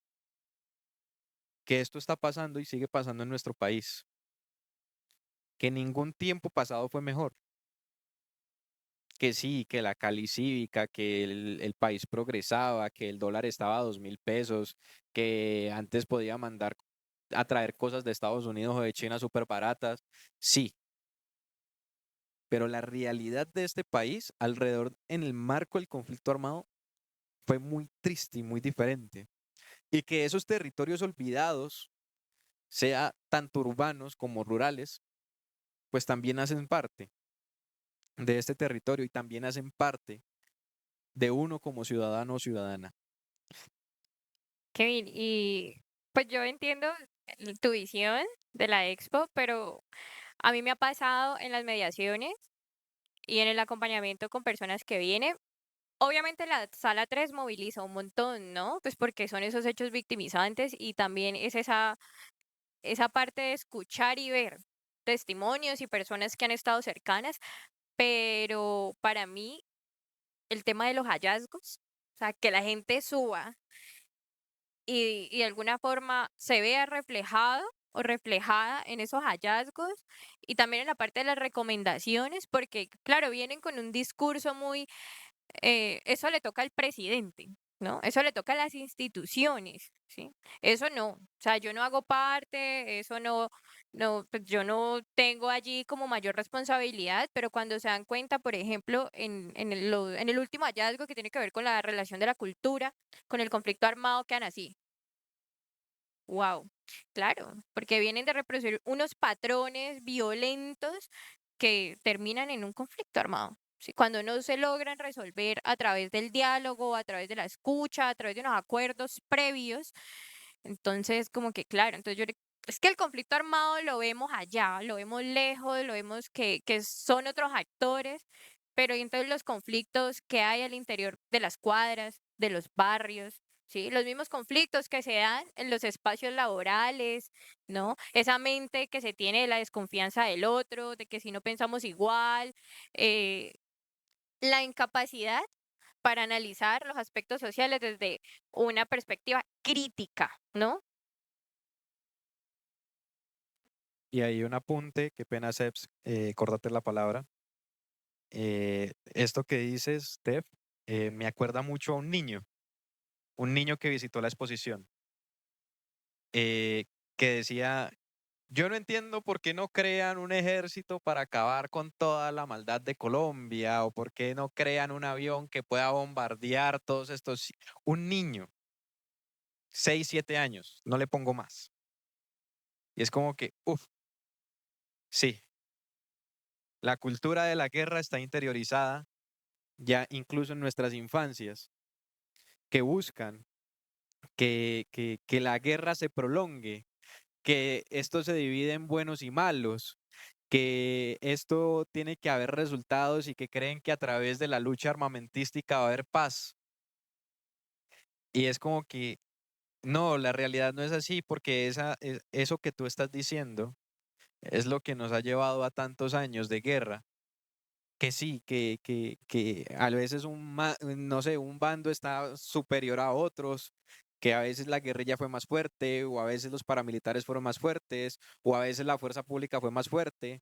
que esto está pasando y sigue pasando en nuestro país, que ningún tiempo pasado fue mejor, que sí, que la Cali Cívica, que el país progresaba, que el dólar estaba a 2.000 pesos, que antes podía mandar a traer cosas de Estados Unidos o de China súper baratas, sí, pero la realidad de este país alrededor en el marco del conflicto armado fue muy triste y muy diferente. Y que esos territorios olvidados, sea tanto urbanos como rurales, pues también hacen parte de este territorio y también hacen parte de uno como ciudadano o ciudadana. Kevin, y pues yo entiendo tu visión de la expo, pero a mí me ha pasado en las mediaciones y en el acompañamiento con personas que vienen. Obviamente la sala 3 moviliza un montón, ¿no? Pues porque son esos hechos victimizantes y también es esa parte de escuchar y ver testimonios y personas que han estado cercanas, pero para mí el tema de los hallazgos, o sea, que la gente suba y de alguna forma se vea reflejado o reflejada en esos hallazgos y también en la parte de las recomendaciones, porque claro, vienen con un discurso muy eso le toca al presidente, ¿no? Eso le toca a las instituciones, ¿sí? Eso no, o sea, yo no hago parte, eso no, pues yo no tengo allí como mayor responsabilidad, pero cuando se dan cuenta, por ejemplo, en el último hallazgo que tiene que ver con la relación de la cultura, con el conflicto armado, quedan así. Wow, claro, porque vienen de reproducir unos patrones violentos que terminan en un conflicto armado. ¿Sí? Cuando no se logran resolver a través del diálogo, a través de la escucha, a través de unos acuerdos previos, entonces como que claro, entonces es que el conflicto armado lo vemos allá, lo vemos lejos, lo vemos que son otros actores, pero y entonces los conflictos que hay al interior de las cuadras, de los barrios, ¿sí? Los mismos conflictos que se dan en los espacios laborales, ¿no? Esa mente que se tiene de la desconfianza del otro, de que si no pensamos igual, eh, la incapacidad para analizar los aspectos sociales desde una perspectiva crítica, ¿no? Y hay un apunte, qué pena, Seps, córtate la palabra. Esto que dices, Steph, me acuerda mucho a un niño que visitó la exposición, eh, que decía, yo no entiendo por qué no crean un ejército para acabar con toda la maldad de Colombia o por qué no crean un avión que pueda bombardear todos estos. Un niño, 6, 7 años, no le pongo más. Y es como que, uff, sí, la cultura de la guerra está interiorizada ya incluso en nuestras infancias, que buscan que la guerra se prolongue, que esto se divide en buenos y malos, que esto tiene que haber resultados y que creen que a través de la lucha armamentística va a haber paz. Y es como que no, la realidad no es así porque eso que tú estás diciendo es lo que nos ha llevado a tantos años de guerra. Que sí, que a veces no sé, un bando está superior a otros, que a veces la guerrilla fue más fuerte, o a veces los paramilitares fueron más fuertes, o a veces la fuerza pública fue más fuerte,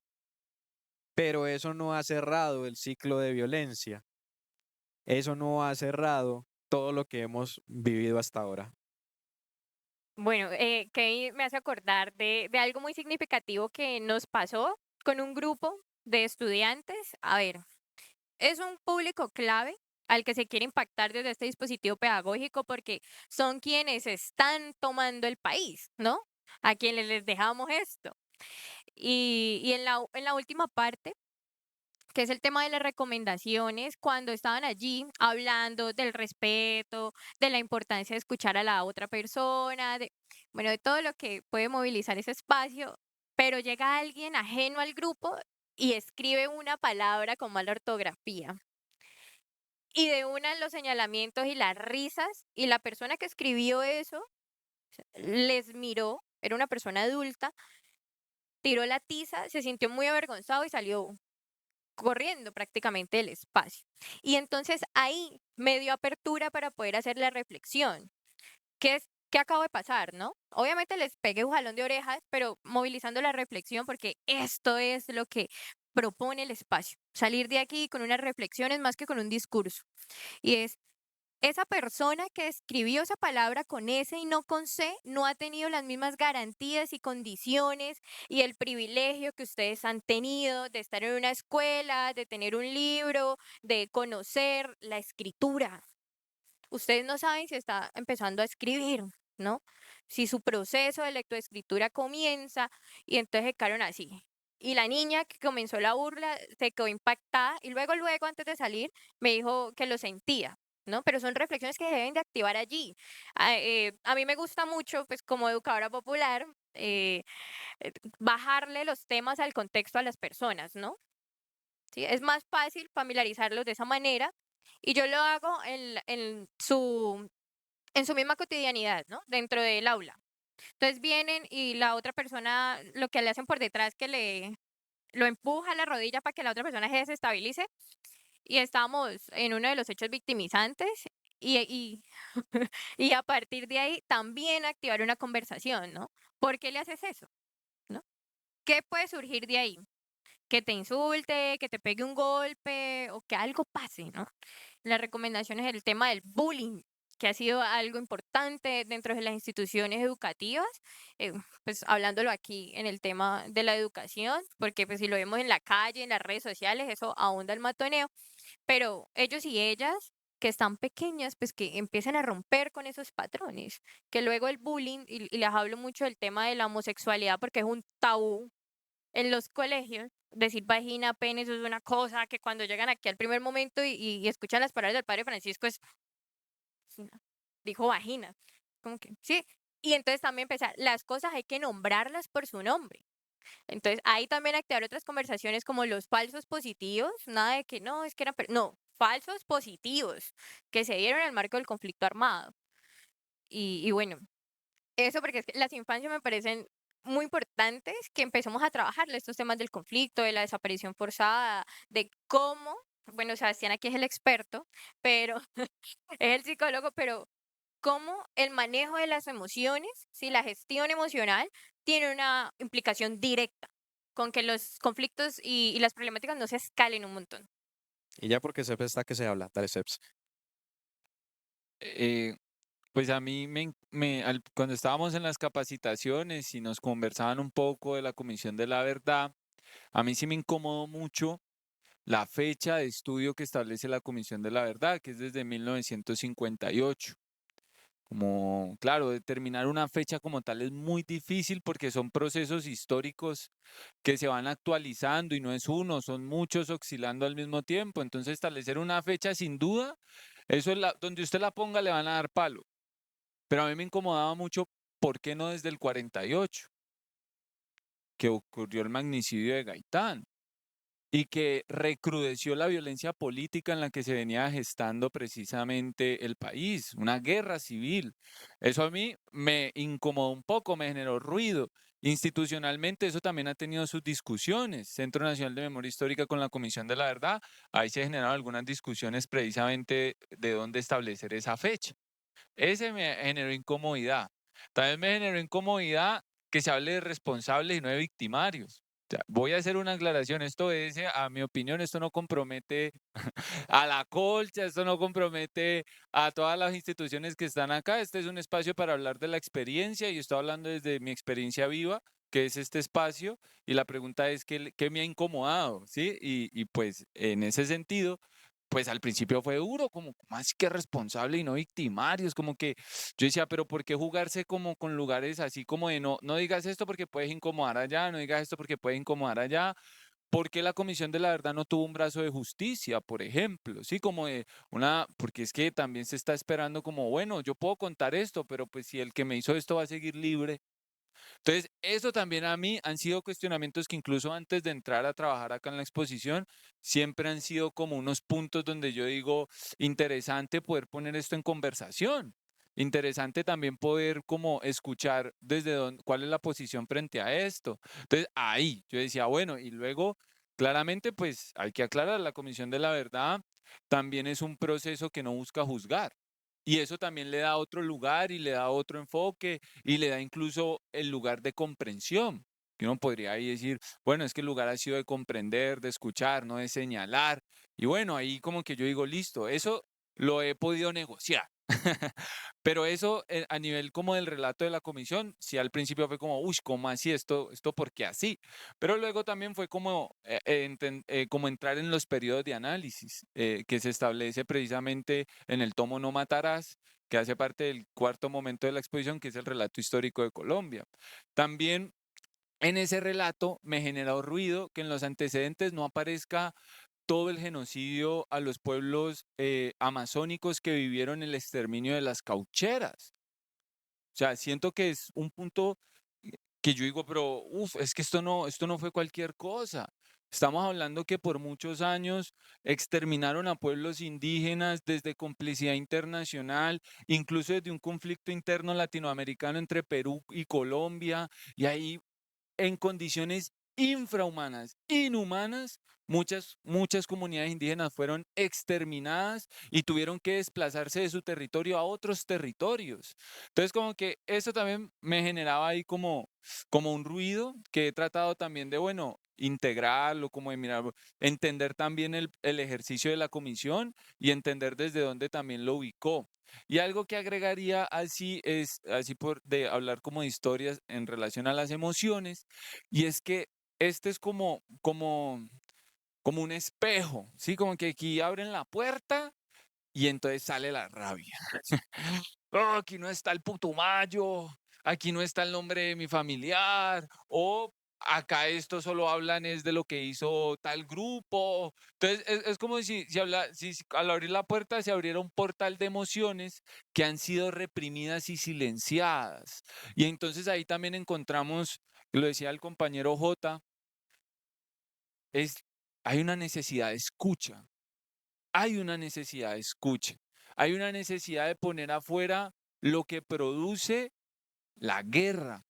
pero eso no ha cerrado el ciclo de violencia, eso no ha cerrado todo lo que hemos vivido hasta ahora. Bueno, que me hace acordar de algo muy significativo que nos pasó con un grupo de estudiantes. A ver, es un público clave al que se quiere impactar desde este dispositivo pedagógico porque son quienes están tomando el país, ¿no? A quienes les dejamos esto. Y en la última parte, que es el tema de las recomendaciones, cuando estaban allí hablando del respeto, de la importancia de escuchar a la otra persona, bueno, de todo lo que puede movilizar ese espacio, pero llega alguien ajeno al grupo y escribe una palabra con mala ortografía. Y de una los señalamientos y las risas, y la persona que escribió eso les miró, era una persona adulta, tiró la tiza, se sintió muy avergonzado y salió corriendo prácticamente del espacio. Y entonces ahí me dio apertura para poder hacer la reflexión. ¿Qué acabo de pasar, no? Obviamente les pegué un jalón de orejas, pero movilizando la reflexión porque esto es lo que propone el espacio. Salir de aquí con unas reflexiones más que con un discurso. Y es, esa persona que escribió esa palabra con S y no con C no ha tenido las mismas garantías y condiciones y el privilegio que ustedes han tenido de estar en una escuela, de tener un libro, de conocer la escritura. Ustedes no saben si está empezando a escribir, ¿no? Si su proceso de lectoescritura comienza y entonces quedaron así. Y la niña que comenzó la burla se quedó impactada y luego, antes de salir, me dijo que lo sentía, ¿no? Pero son reflexiones que se deben de activar allí. A mí me gusta mucho, pues como educadora popular, bajarle los temas al contexto a las personas, ¿no? ¿Sí? Es más fácil familiarizarlos de esa manera y yo lo hago en su misma cotidianidad, ¿no? Dentro del aula. Entonces vienen y la otra persona, lo que le hacen por detrás, que lo empuja a la rodilla para que la otra persona se desestabilice. Y estamos en uno de los hechos victimizantes y, y a partir de ahí también activar una conversación, ¿no? ¿Por qué le haces eso? ¿No? ¿Qué puede surgir de ahí? Que te insulte, que te pegue un golpe o que algo pase, ¿no? La recomendación es el tema del bullying, que ha sido algo importante dentro de las instituciones educativas, eh, pues hablándolo aquí en el tema de la educación, porque pues si lo vemos en la calle, en las redes sociales, eso ahonda el matoneo, pero ellos y ellas que están pequeñas, pues que empiecen a romper con esos patrones, que luego el bullying, y les hablo mucho del tema de la homosexualidad porque es un tabú en los colegios, decir vagina, pene, eso es una cosa que cuando llegan aquí al primer momento y escuchan las palabras del padre Francisco es, "Sí, no, dijo vagina, como que sí". Y entonces también empezar, las cosas hay que nombrarlas por su nombre. Entonces ahí también activar otras conversaciones como los falsos positivos, nada de que no, es que eran, no, falsos positivos que se dieron en el marco del conflicto armado. Y bueno, eso porque es que las infancias me parecen muy importantes que empecemos a trabajar estos temas del conflicto, de la desaparición forzada, de cómo, bueno, Sebastián aquí es el experto, pero es el psicólogo, pero cómo el manejo de las emociones, si la gestión emocional tiene una implicación directa con que los conflictos y las problemáticas no se escalen un montón. Y ya porque Seps está que se habla, dale Seps. Eh, Pues a mí cuando estábamos en las capacitaciones y nos conversaban un poco de la Comisión de la Verdad, a mí sí me incomodó mucho la fecha de estudio que establece la Comisión de la Verdad, que es desde 1958. Como, claro, determinar una fecha como tal es muy difícil porque son procesos históricos que se van actualizando y no es uno, son muchos oscilando al mismo tiempo. Entonces, establecer una fecha sin duda, eso es donde usted la ponga le van a dar palo. Pero a mí me incomodaba mucho, ¿por qué no desde el 48, que ocurrió el magnicidio de Gaitán y que recrudeció la violencia política en la que se venía gestando precisamente el país, una guerra civil? Eso a mí me incomodó un poco, me generó ruido. Institucionalmente eso también ha tenido sus discusiones. Centro Nacional de Memoria Histórica con la Comisión de la Verdad, ahí se generaron algunas discusiones precisamente de dónde establecer esa fecha. Ese me generó incomodidad. También me generó incomodidad que se hable de responsables y no de victimarios. O sea, voy a hacer una aclaración. Esto es, a mi opinión, esto no compromete a la Colcha, esto no compromete a todas las instituciones que están acá. Este es un espacio para hablar de la experiencia y estoy hablando desde mi experiencia viva, que es este espacio. Y la pregunta es, ¿qué me ha incomodado? ¿Sí? Y pues en ese sentido, pues al principio fue duro, como más que responsable y no victimarios, como que yo decía, pero ¿por qué jugarse como con lugares así como de no digas esto porque puedes incomodar allá, no digas esto porque puedes incomodar allá? ¿Por qué la Comisión de la Verdad no tuvo un brazo de justicia, por ejemplo? Sí, como de porque es que también se está esperando como, bueno, yo puedo contar esto, pero pues si el que me hizo esto va a seguir libre. Entonces, eso también a mí han sido cuestionamientos que incluso antes de entrar a trabajar acá en la exposición, siempre han sido como unos puntos donde yo digo, interesante poder poner esto en conversación. Interesante también poder como escuchar desde dónde, cuál es la posición frente a esto. Entonces, ahí yo decía, bueno, y luego, claramente, pues hay que aclarar, la Comisión de la Verdad también es un proceso que no busca juzgar. Y eso también le da otro lugar y le da otro enfoque y le da incluso el lugar de comprensión. Que uno podría ahí decir, bueno, es que el lugar ha sido de comprender, de escuchar, no de señalar. Y bueno, ahí como que yo digo, listo, eso lo he podido negociar. Pero eso a nivel como del relato de la comisión, sí al principio fue como, uy, ¿cómo así esto por qué así? Pero luego también fue como, como entrar en los periodos de análisis que se establece precisamente en el tomo No Matarás, que hace parte del cuarto momento de la exposición, que es el relato histórico de Colombia. También en ese relato me generó ruido que en los antecedentes no aparezca todo el genocidio a los pueblos amazónicos que vivieron el exterminio de las caucheras. O sea, siento que es un punto que yo digo, pero es que esto no fue cualquier cosa. Estamos hablando que por muchos años exterminaron a pueblos indígenas desde complicidad internacional, incluso desde un conflicto interno latinoamericano entre Perú y Colombia, y ahí en condiciones infrahumanas, inhumanas, muchas comunidades indígenas fueron exterminadas y tuvieron que desplazarse de su territorio a otros territorios. Entonces, como que eso también me generaba ahí como un ruido que he tratado también de, bueno, integrarlo, como de mirar, entender también el ejercicio de la comisión y entender desde dónde también lo ubicó. Y algo que agregaría así es, así por de hablar como de historias en relación a las emociones, y es que este es como un espejo, ¿sí? Como que aquí abren la puerta y entonces sale la rabia. "Oh, aquí no está el putumayo, aquí no está el nombre de mi familiar, o acá esto solo hablan es de lo que hizo tal grupo". Entonces es como si al abrir la puerta se abriera un portal de emociones que han sido reprimidas y silenciadas. Y entonces ahí también encontramos, lo decía el compañero J, es, hay una necesidad de escucha, hay una necesidad de escucha, hay una necesidad de poner afuera lo que produce la guerra,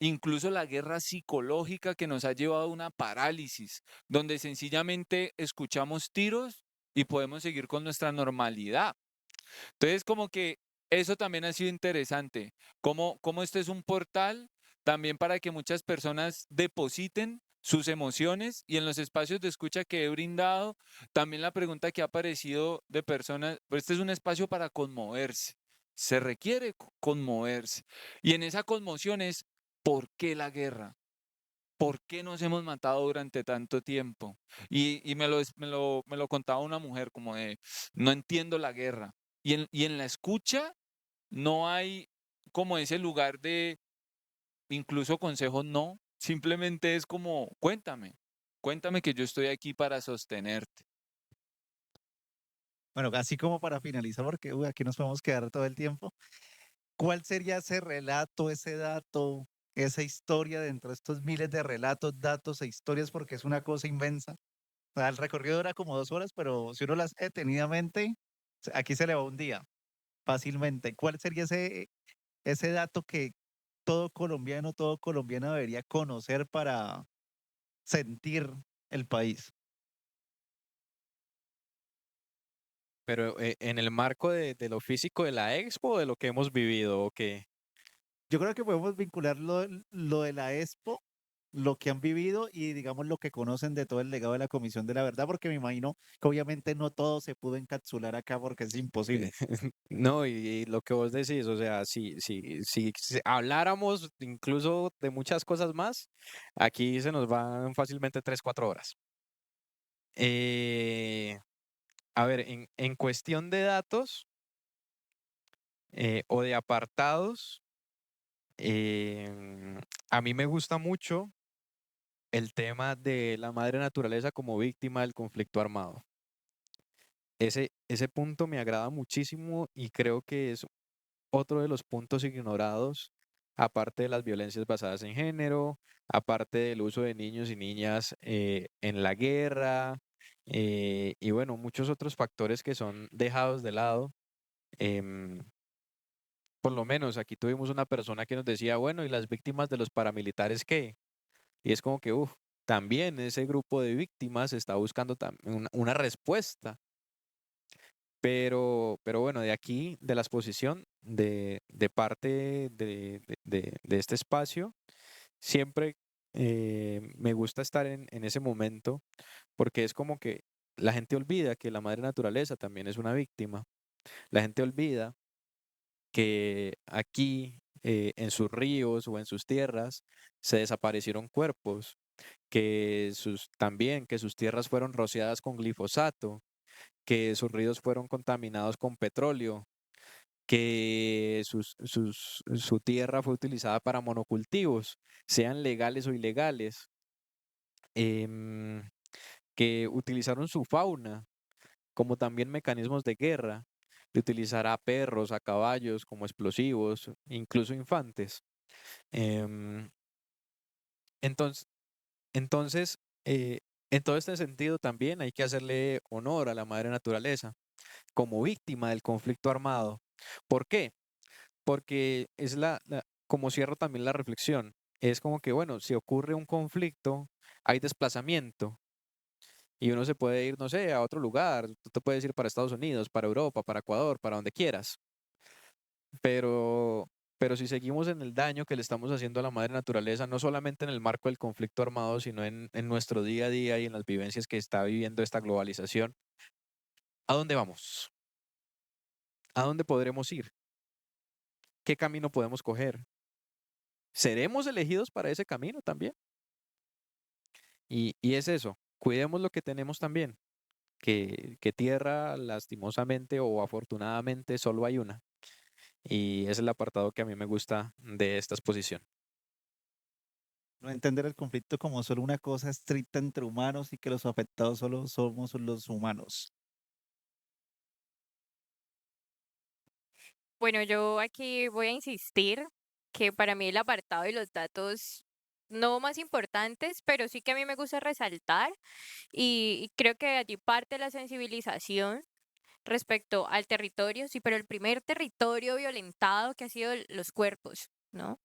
incluso la guerra psicológica que nos ha llevado a una parálisis, donde sencillamente escuchamos tiros y podemos seguir con nuestra normalidad. Entonces, como que eso también ha sido interesante, como este es un portal también para que muchas personas depositen sus emociones y en los espacios de escucha que he brindado, también la pregunta que ha aparecido de personas, pues este es un espacio para conmoverse, se requiere conmoverse. Y en esa conmoción es, ¿por qué la guerra? ¿Por qué nos hemos matado durante tanto tiempo? Y me lo contaba una mujer como de, no entiendo la guerra. Y en la escucha no hay como ese lugar de incluso consejos, no. Simplemente es como, cuéntame que yo estoy aquí para sostenerte. Bueno, así como para finalizar, porque aquí nos podemos quedar todo el tiempo. ¿Cuál sería ese relato, ese dato, esa historia dentro de estos miles de relatos, datos e historias? Porque es una cosa inmensa. O sea, el recorrido dura como 2 horas, pero si uno las hace detenidamente, aquí se le va un día fácilmente. ¿Cuál sería ese dato que todo colombiano debería conocer para sentir el país? Pero en el marco de lo físico de la expo o de lo que hemos vivido, ¿o qué? Yo creo que podemos vincular lo de la Expo, lo que han vivido y digamos lo que conocen de todo el legado de la Comisión de la Verdad, porque me imagino que obviamente no todo se pudo encapsular acá porque es imposible. No, y lo que vos decís, o sea, si habláramos incluso de muchas cosas más, aquí se nos van fácilmente 3, 4 horas. Eh, a ver, en cuestión de datos o de apartados, a mí me gusta mucho el tema de la madre naturaleza como víctima del conflicto armado. Ese punto me agrada muchísimo y creo que es otro de los puntos ignorados, aparte de las violencias basadas en género, aparte del uso de niños y niñas en la guerra, y bueno, muchos otros factores que son dejados de lado. em, por lo menos aquí tuvimos una persona que nos decía, bueno, ¿y las víctimas de los paramilitares qué? Y es como que, uff, también ese grupo de víctimas está buscando una respuesta. Pero bueno, de aquí, de la exposición, de parte de este espacio, siempre me gusta estar en ese momento porque es como que la gente olvida que la madre naturaleza también es una víctima. La gente olvida que aquí, en sus ríos o en sus tierras, se desaparecieron cuerpos, que también que sus tierras fueron rociadas con glifosato, que sus ríos fueron contaminados con petróleo, que su tierra fue utilizada para monocultivos, sean legales o ilegales, em, que utilizaron su fauna como también mecanismos de guerra, de utilizar a perros, a caballos como explosivos, incluso infantes. Em, entonces, entonces en todo este sentido también hay que hacerle honor a la madre naturaleza como víctima del conflicto armado. ¿Por qué? Porque es como cierro también la reflexión, es como que, bueno, si ocurre un conflicto, hay desplazamiento y uno se puede ir, no sé, a otro lugar, tú te puedes ir para Estados Unidos, para Europa, para Ecuador, para donde quieras, pero, pero si seguimos en el daño que le estamos haciendo a la madre naturaleza, no solamente en el marco del conflicto armado, sino en nuestro día a día y en las vivencias que está viviendo esta globalización, ¿a dónde vamos? ¿A dónde podremos ir? ¿Qué camino podemos coger? ¿Seremos elegidos para ese camino también? Y es eso, cuidemos lo que tenemos también, que tierra lastimosamente o afortunadamente solo hay una. Y ese es el apartado que a mí me gusta de esta exposición. No entender el conflicto como solo una cosa estricta entre humanos y que los afectados solo somos los humanos. Bueno, yo aquí voy a insistir que para mí el apartado y los datos no más importantes, pero sí que a mí me gusta resaltar y creo que allí parte la sensibilización respecto al territorio, sí, pero el primer territorio violentado que ha sido los cuerpos, ¿no?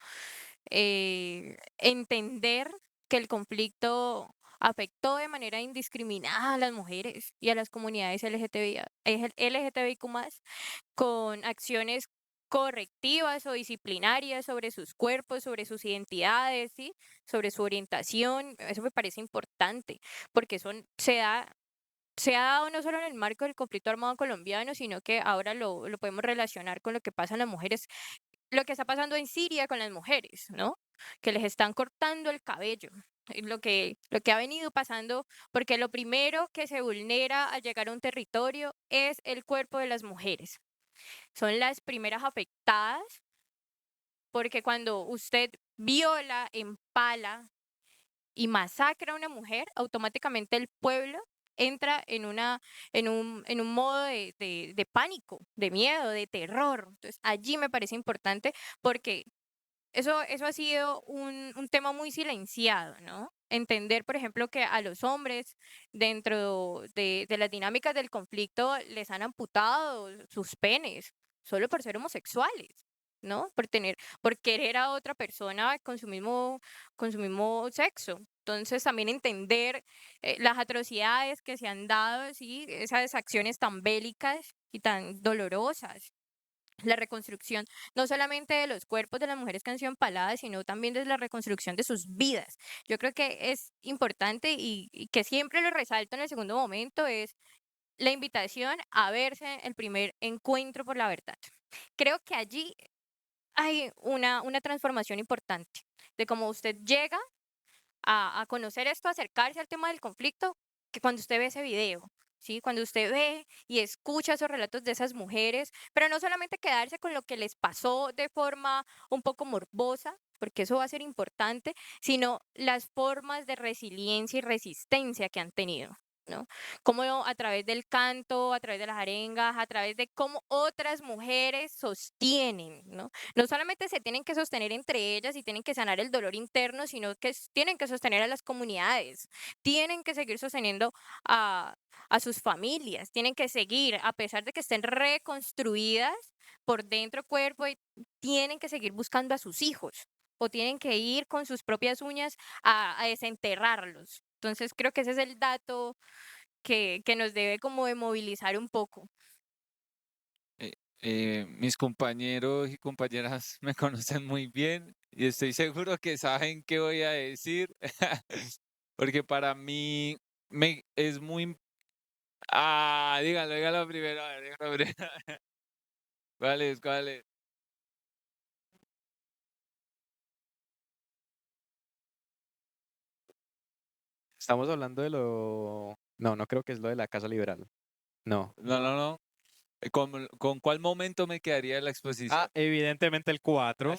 Entender que el conflicto afectó de manera indiscriminada a las mujeres y a las comunidades LGTBIQ+, con acciones correctivas o disciplinarias sobre sus cuerpos, sobre sus identidades, ¿sí? Sobre su orientación. Eso me parece importante, porque se ha dado no solo en el marco del conflicto armado colombiano, sino que ahora lo podemos relacionar con lo que pasa en las mujeres, lo que está pasando en Siria con las mujeres, ¿no? Que les están cortando el cabello. Es lo que ha venido pasando, porque lo primero que se vulnera al llegar a un territorio es el cuerpo de las mujeres. Son las primeras afectadas, porque cuando usted viola, empala y masacra a una mujer, automáticamente el pueblo entra en un modo de pánico, de miedo, de terror. Entonces, allí me parece importante porque eso ha sido un tema muy silenciado, ¿no? Entender, por ejemplo, que a los hombres dentro de las dinámicas del conflicto les han amputado sus penes solo por ser homosexuales, ¿no? Por querer a otra persona con su mismo sexo. Entonces, también entender las atrocidades que se han dado, ¿sí? Esas acciones tan bélicas y tan dolorosas, la reconstrucción no solamente de los cuerpos de las mujeres que han sido empaladas, sino también de la reconstrucción de sus vidas. Yo creo que es importante y que siempre lo resalto en el segundo momento es la invitación a verse en el primer encuentro por la verdad. Creo que allí hay una transformación importante de cómo usted llega a conocer esto, a acercarse al tema del conflicto, que cuando usted ve ese video, ¿sí? Cuando usted ve y escucha esos relatos de esas mujeres, pero no solamente quedarse con lo que les pasó de forma un poco morbosa, porque eso va a ser importante, sino las formas de resiliencia y resistencia que han tenido, ¿no? Cómo a través del canto, a través de las arengas, a través de cómo otras mujeres sostienen, ¿no? No solamente se tienen que sostener entre ellas y tienen que sanar el dolor interno, sino que tienen que sostener a las comunidades, tienen que seguir sosteniendo a sus familias, tienen que seguir, a pesar de que estén reconstruidas por dentro cuerpo, y tienen que seguir buscando a sus hijos o tienen que ir con sus propias uñas a desenterrarlos. Entonces creo que ese es el dato que nos debe como de movilizar un poco. Mis compañeros y compañeras me conocen muy bien y estoy seguro que saben qué voy a decir, porque para mí es muy... Ah, díganlo primero, a ver, díganlo primero. ¿Cuál es? ¿Cuál es? Estamos hablando de lo... No, no creo que es lo de la Casa Liberal. No. No. ¿Con cuál momento me quedaría la exposición? Ah, evidentemente el 4,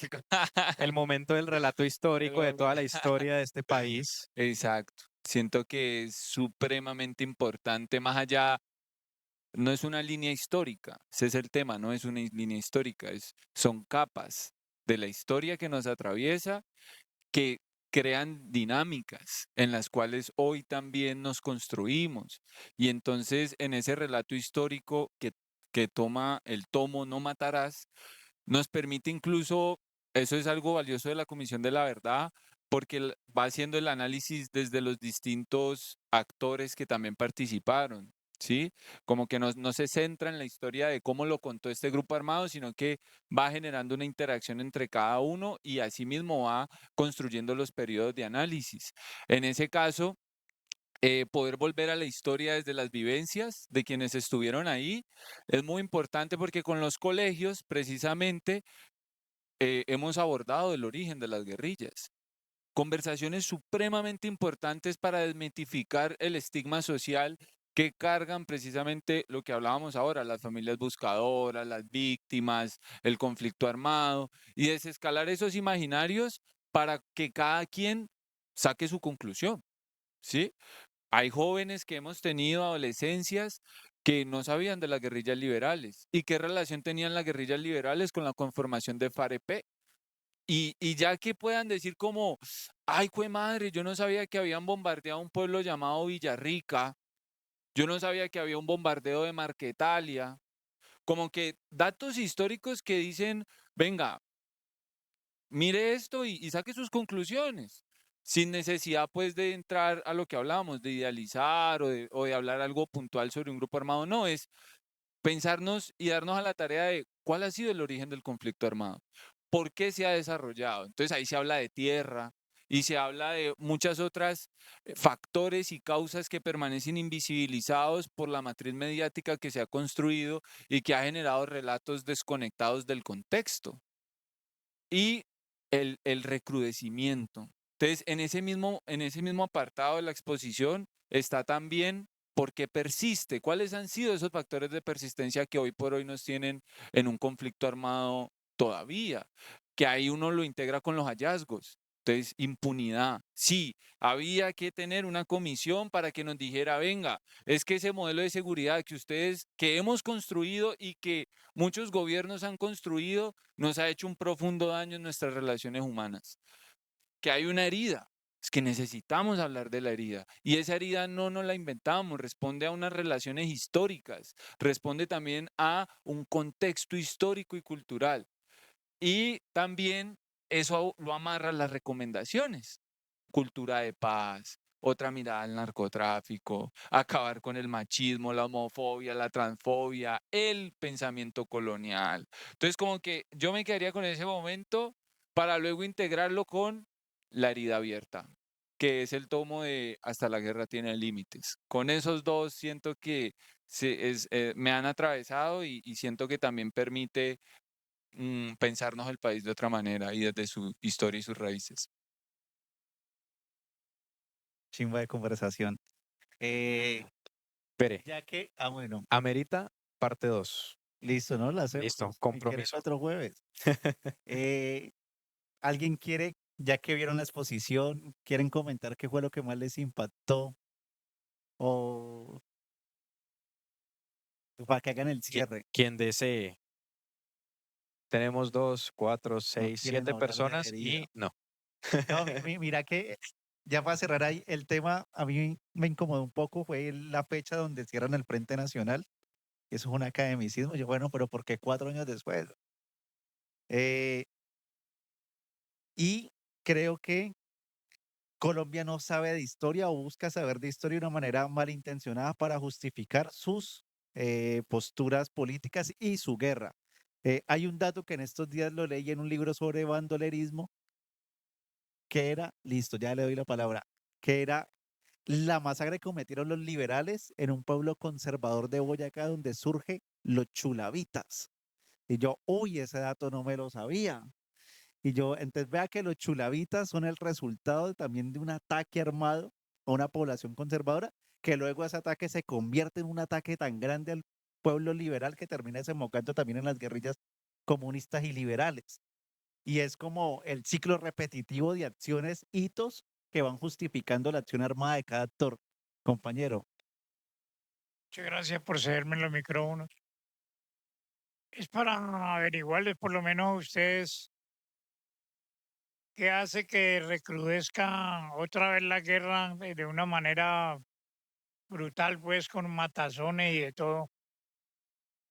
el momento del relato histórico de toda la historia de este país. Exacto. Siento que es supremamente importante, más allá, no es una línea histórica, ese es el tema, no es una línea histórica, son capas de la historia que nos atraviesa, que crean dinámicas en las cuales hoy también nos construimos. Y entonces en ese relato histórico que toma el tomo No Matarás, nos permite incluso, eso es algo valioso de la Comisión de la Verdad, porque va haciendo el análisis desde los distintos actores que también participaron, ¿sí? Como que no se centra en la historia de cómo lo contó este grupo armado, sino que va generando una interacción entre cada uno y asimismo va construyendo los periodos de análisis. En ese caso, poder volver a la historia desde las vivencias de quienes estuvieron ahí es muy importante porque con los colegios, precisamente, hemos abordado el origen de las guerrillas. Conversaciones supremamente importantes para desmitificar el estigma social que cargan precisamente lo que hablábamos ahora, las familias buscadoras, las víctimas, el conflicto armado, y desescalar esos imaginarios para que cada quien saque su conclusión, ¿sí? Hay jóvenes que hemos tenido, adolescencias, que no sabían de las guerrillas liberales. ¿Y qué relación tenían las guerrillas liberales con la conformación de FAREP? Y ya que puedan decir como, ay, jue madre, yo no sabía que habían bombardeado un pueblo llamado Villarrica, yo no sabía que había un bombardeo de Marquetalia, como que datos históricos que dicen, venga, mire esto y saque sus conclusiones, sin necesidad pues de entrar a lo que hablábamos, de idealizar o de hablar algo puntual sobre un grupo armado, no, es pensarnos y darnos a la tarea de cuál ha sido el origen del conflicto armado, por qué se ha desarrollado. Entonces ahí se habla de tierra y se habla de muchas otras factores y causas que permanecen invisibilizados por la matriz mediática que se ha construido y que ha generado relatos desconectados del contexto. Y el recrudecimiento. Entonces, en ese mismo apartado de la exposición está también por qué persiste, cuáles han sido esos factores de persistencia que hoy por hoy nos tienen en un conflicto armado todavía, que ahí uno lo integra con los hallazgos. Entonces, impunidad. Sí, había que tener una comisión para que nos dijera, venga, es que ese modelo de seguridad que hemos construido y que muchos gobiernos han construido, nos ha hecho un profundo daño en nuestras relaciones humanas. Que hay una herida. Es que necesitamos hablar de la herida. Y esa herida no nos la inventamos, responde a unas relaciones históricas, responde también a un contexto histórico y cultural. Y también eso lo amarra las recomendaciones. Cultura de paz, otra mirada al narcotráfico, acabar con el machismo, la homofobia, la transfobia, el pensamiento colonial. Entonces, como que yo me quedaría con ese momento para luego integrarlo con la herida abierta, que es el tomo de Hasta la guerra tiene límites. Con esos dos siento que me han atravesado y siento que también permite pensarnos el país de otra manera y desde su historia y sus raíces. Chimba de conversación. Espere, Ya que, bueno, amerita parte 2. listo, ¿no? La hacemos. Listo, Si quieren compromiso. otro jueves. ¿Alguien quiere, ya que vieron la exposición, quieren comentar qué fue lo que más les impactó? O para que hagan el cierre. Quien desee. Tenemos 2, 4, 6, quieren 7 hablar de personas herida. y no. No, mira que ya para cerrar ahí el tema, a mí me incomodó un poco, fue la fecha donde cierran el Frente Nacional. Eso es un academicismo. Yo, bueno, pero ¿por qué 4 años después? Eh, y creo que Colombia no sabe de historia o busca saber de historia de una manera malintencionada para justificar sus posturas políticas y su guerra. Hay un dato que en estos días lo leí en un libro sobre bandolerismo, que era, listo, ya le doy la palabra, que era la masacre que cometieron los liberales en un pueblo conservador de Boyacá donde surge los chulavitas. Y yo, uy, ese dato no me lo sabía. Y yo, entonces vea que los chulavitas son el resultado también de un ataque armado a una población conservadora, que luego ese ataque se convierte en un ataque tan grande al pueblo liberal que termina desembocando también en las guerrillas comunistas y liberales. Y es como el ciclo repetitivo de acciones, hitos que van justificando la acción armada de cada actor. Compañero. Muchas gracias por cederme los micrófonos. Es para averiguarles por lo menos ustedes qué hace que recrudezca otra vez la guerra de una manera brutal, pues con matazones y de todo.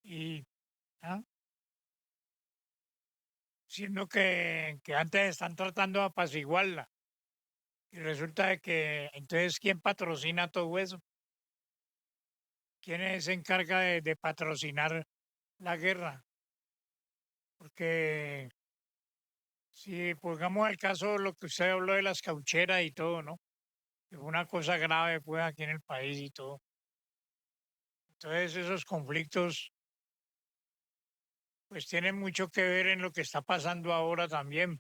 Y ¿ah? Siendo que antes están tratando de apaciguarla. Y resulta de que entonces ¿quién patrocina todo eso? ¿Quién se encarga de patrocinar la guerra? Porque si pongamos el caso de lo que usted habló de las caucheras y todo, ¿no? Que fue una cosa grave pues aquí en el país y todo. Entonces esos conflictos pues tienen mucho que ver en lo que está pasando ahora también,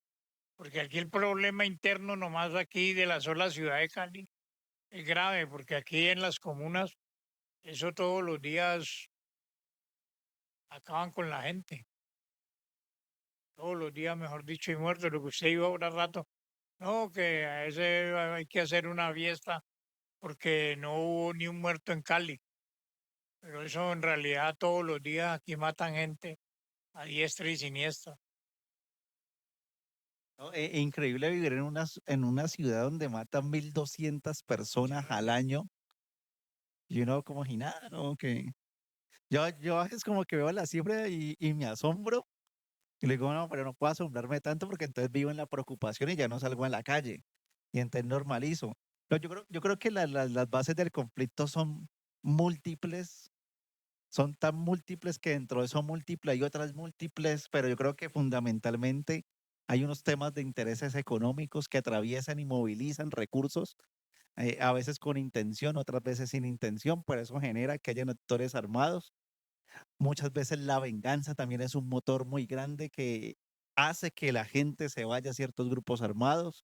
porque aquí el problema interno nomás aquí de la sola ciudad de Cali es grave, porque aquí en las comunas eso todos los días acaban con la gente, todos los días, mejor dicho, y muertos, lo que usted iba ahora rato, no, que a ese hay que hacer una fiesta porque no hubo ni un muerto en Cali. Pero eso en realidad todos los días aquí matan gente a diestra y siniestra. ¿No? Increíble vivir en una ciudad donde matan 1.200 personas al año. Y uno como si nada, ¿no? Que yo es como que veo la cifra y me asombro. Y le digo, no, pero no puedo asombrarme tanto porque entonces vivo en la preocupación y ya no salgo a la calle. Y entonces normalizo. Pero yo creo que las bases del conflicto son múltiples, son tan múltiples que dentro de eso múltiple hay otras múltiples, pero yo creo que fundamentalmente hay unos temas de intereses económicos que atraviesan y movilizan recursos, a veces con intención, otras veces sin intención, pero eso genera que hayan actores armados. Muchas veces la venganza también es un motor muy grande que hace que la gente se vaya a ciertos grupos armados,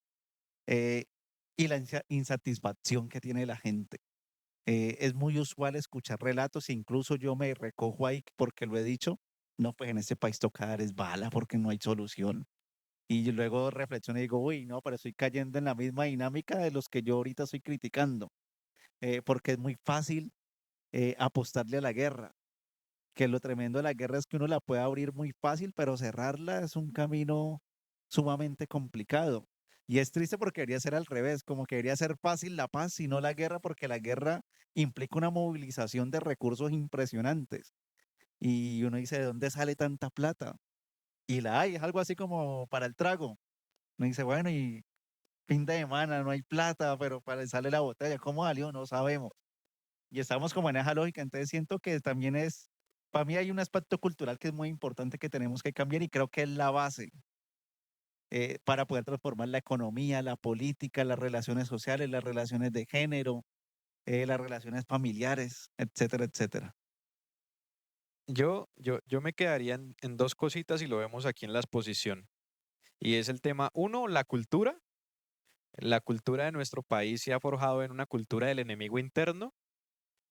eh, y la insatisfacción que tiene la gente. Es muy usual escuchar relatos, incluso yo me recojo ahí porque lo he dicho, no, pues en este país toca dar es bala porque no hay solución. Y yo luego reflexiono y digo, uy, no, pero estoy cayendo en la misma dinámica de los que yo ahorita estoy criticando, porque es muy fácil apostarle a la guerra, que lo tremendo de la guerra es que uno la puede abrir muy fácil, pero cerrarla es un camino sumamente complicado. Y es triste porque debería ser al revés, como que debería ser fácil la paz y no la guerra, porque la guerra implica una movilización de recursos impresionantes. Y uno dice, ¿de dónde sale tanta plata? Y la hay, es algo así como para el trago. Uno dice, bueno, y fin de semana no hay plata, pero para sale la botella. ¿Cómo salió? No sabemos. Y estamos como en esa lógica, entonces siento que también es, para mí hay un aspecto cultural que es muy importante que tenemos que cambiar y creo que es la base para poder transformar la economía, la política, las relaciones sociales, las relaciones de género, las relaciones familiares, etcétera, etcétera. Yo me quedaría en dos cositas y lo vemos aquí en la exposición. Y es el tema, uno, la cultura. La cultura de nuestro país se ha forjado en una cultura del enemigo interno,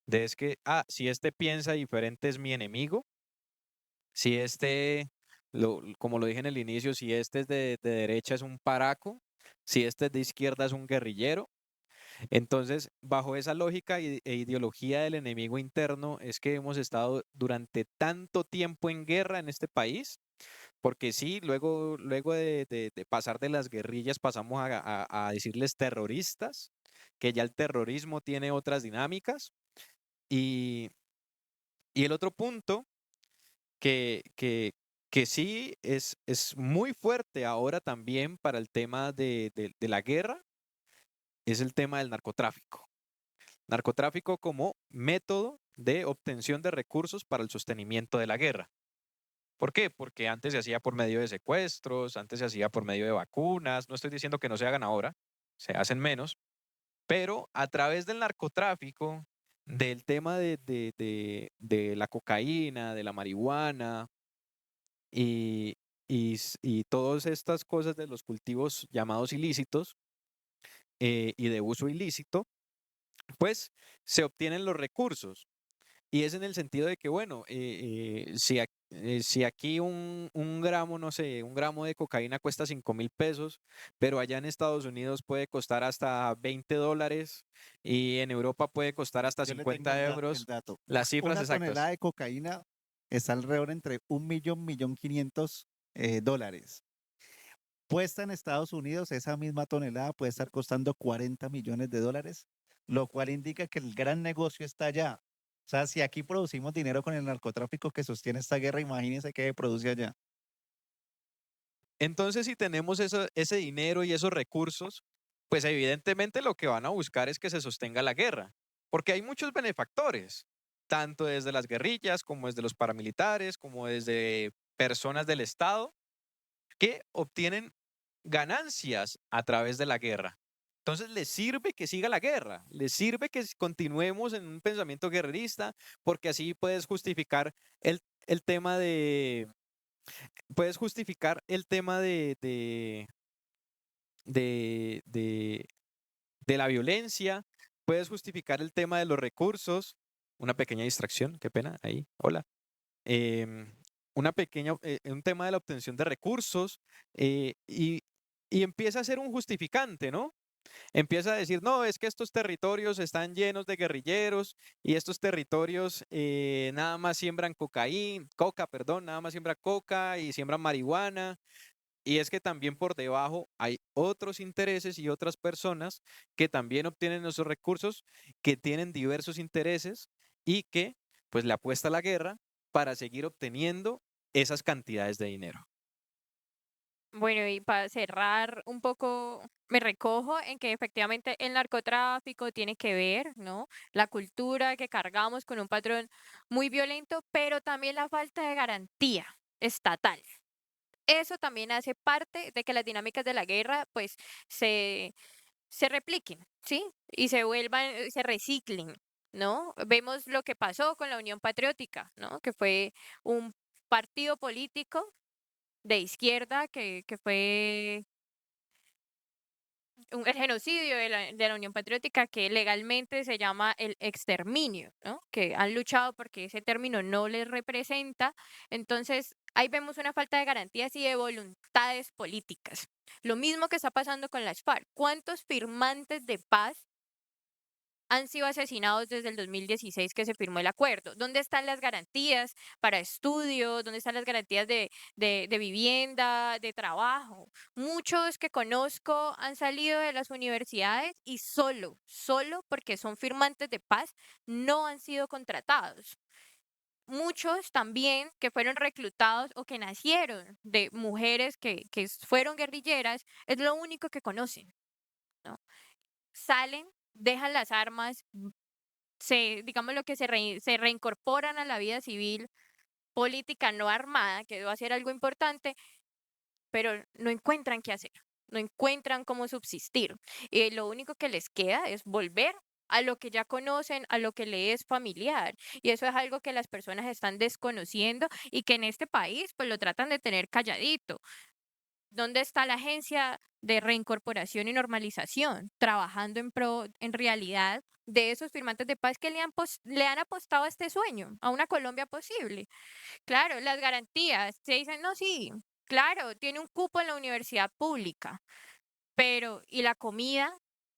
de es que, si este piensa diferente es mi enemigo, si este, como lo dije en el inicio, si este es de derecha es un paraco, si este es de izquierda es un guerrillero. Entonces, bajo esa lógica e ideología del enemigo interno, es que hemos estado durante tanto tiempo en guerra en este país, porque sí, luego de pasar de las guerrillas pasamos a decirles terroristas, que ya el terrorismo tiene otras dinámicas. Y, y el otro punto que, que, que sí es muy fuerte ahora también para el tema de la guerra, es el tema del narcotráfico. Narcotráfico como método de obtención de recursos para el sostenimiento de la guerra. ¿Por qué? Porque antes se hacía por medio de secuestros, antes se hacía por medio de vacunas, no estoy diciendo que no se hagan ahora, se hacen menos, pero a través del narcotráfico, del tema de la cocaína, de la marihuana y, y todas estas cosas de los cultivos llamados ilícitos y de uso ilícito, pues se obtienen los recursos. Y es en el sentido de que, bueno, si aquí un gramo, no sé, un gramo de cocaína cuesta 5.000 pesos, pero allá en Estados Unidos puede costar hasta $20 y en Europa puede costar hasta Yo le tengo 50 el euros, dato. las cifras Una exactas. tonelada de cocaína está alrededor entre 1.000.000, 1.500.000 dólares. Puesta en Estados Unidos, esa misma tonelada puede estar costando 40 millones de dólares, lo cual indica que el gran negocio está allá. O sea, si aquí producimos dinero con el narcotráfico que sostiene esta guerra, imagínense qué produce allá. Entonces, si tenemos ese dinero y esos recursos, pues evidentemente lo que van a buscar es que se sostenga la guerra, porque hay muchos benefactores, tanto desde las guerrillas como desde los paramilitares, como desde personas del Estado, que obtienen ganancias a través de la guerra. Entonces, les sirve que siga la guerra, les sirve que continuemos en un pensamiento guerrerista, porque así puedes justificar el tema puedes justificar el tema de, de, de la violencia, puedes justificar el tema de los recursos, una pequeña distracción, qué pena, ahí, hola. Em, un tema de la obtención de recursos y empieza a ser un justificante, ¿no? Empieza a decir, no, es que estos territorios están llenos de guerrilleros y estos territorios nada más siembran perdón, nada más siembran coca y siembran marihuana. Y es que también por debajo hay otros intereses y otras personas que también obtienen esos recursos, que tienen diversos intereses y que pues le apuesta a la guerra para seguir obteniendo esas cantidades de dinero. Bueno, y para cerrar un poco, me recojo en que efectivamente el narcotráfico tiene que ver, ¿no? La cultura que cargamos con un patrón muy violento, pero también la falta de garantía estatal. Eso también hace parte de que las dinámicas de la guerra, pues, se, se repliquen, ¿sí? Y se vuelvan, se reciclen, ¿no? Vemos lo que pasó con la Unión Patriótica, ¿no? Que fue un partido político de izquierda que fue el genocidio de la Unión Patriótica, que legalmente se llama el exterminio, ¿no? Que han luchado porque ese término no les representa. Entonces, ahí vemos una falta de garantías y de voluntades políticas. Lo mismo que está pasando con las FARC. ¿Cuántos firmantes de paz han sido asesinados desde el 2016 que se firmó el acuerdo? ¿Dónde están las garantías para estudio? ¿Dónde están las garantías de vivienda, de trabajo? Muchos que conozco han salido de las universidades y solo porque son firmantes de paz, no han sido contratados. Muchos también que fueron reclutados o que nacieron de mujeres que fueron guerrilleras, es lo único que conocen, ¿no? Salen, dejan las armas, digamos lo que se reincorporan a la vida civil, política no armada, que va a ser algo importante, pero no encuentran qué hacer, no encuentran cómo subsistir. Y lo único que les queda es volver a lo que ya conocen, a lo que le es familiar. Y eso es algo que las personas están desconociendo y que en este país pues lo tratan de tener calladito. ¿Dónde está la agencia de reincorporación y normalización trabajando en realidad de esos firmantes de paz que le han apostado a este sueño, a una Colombia posible? Claro, las garantías, se dicen, no, sí, claro, tiene un cupo en la universidad pública, pero ¿y la comida?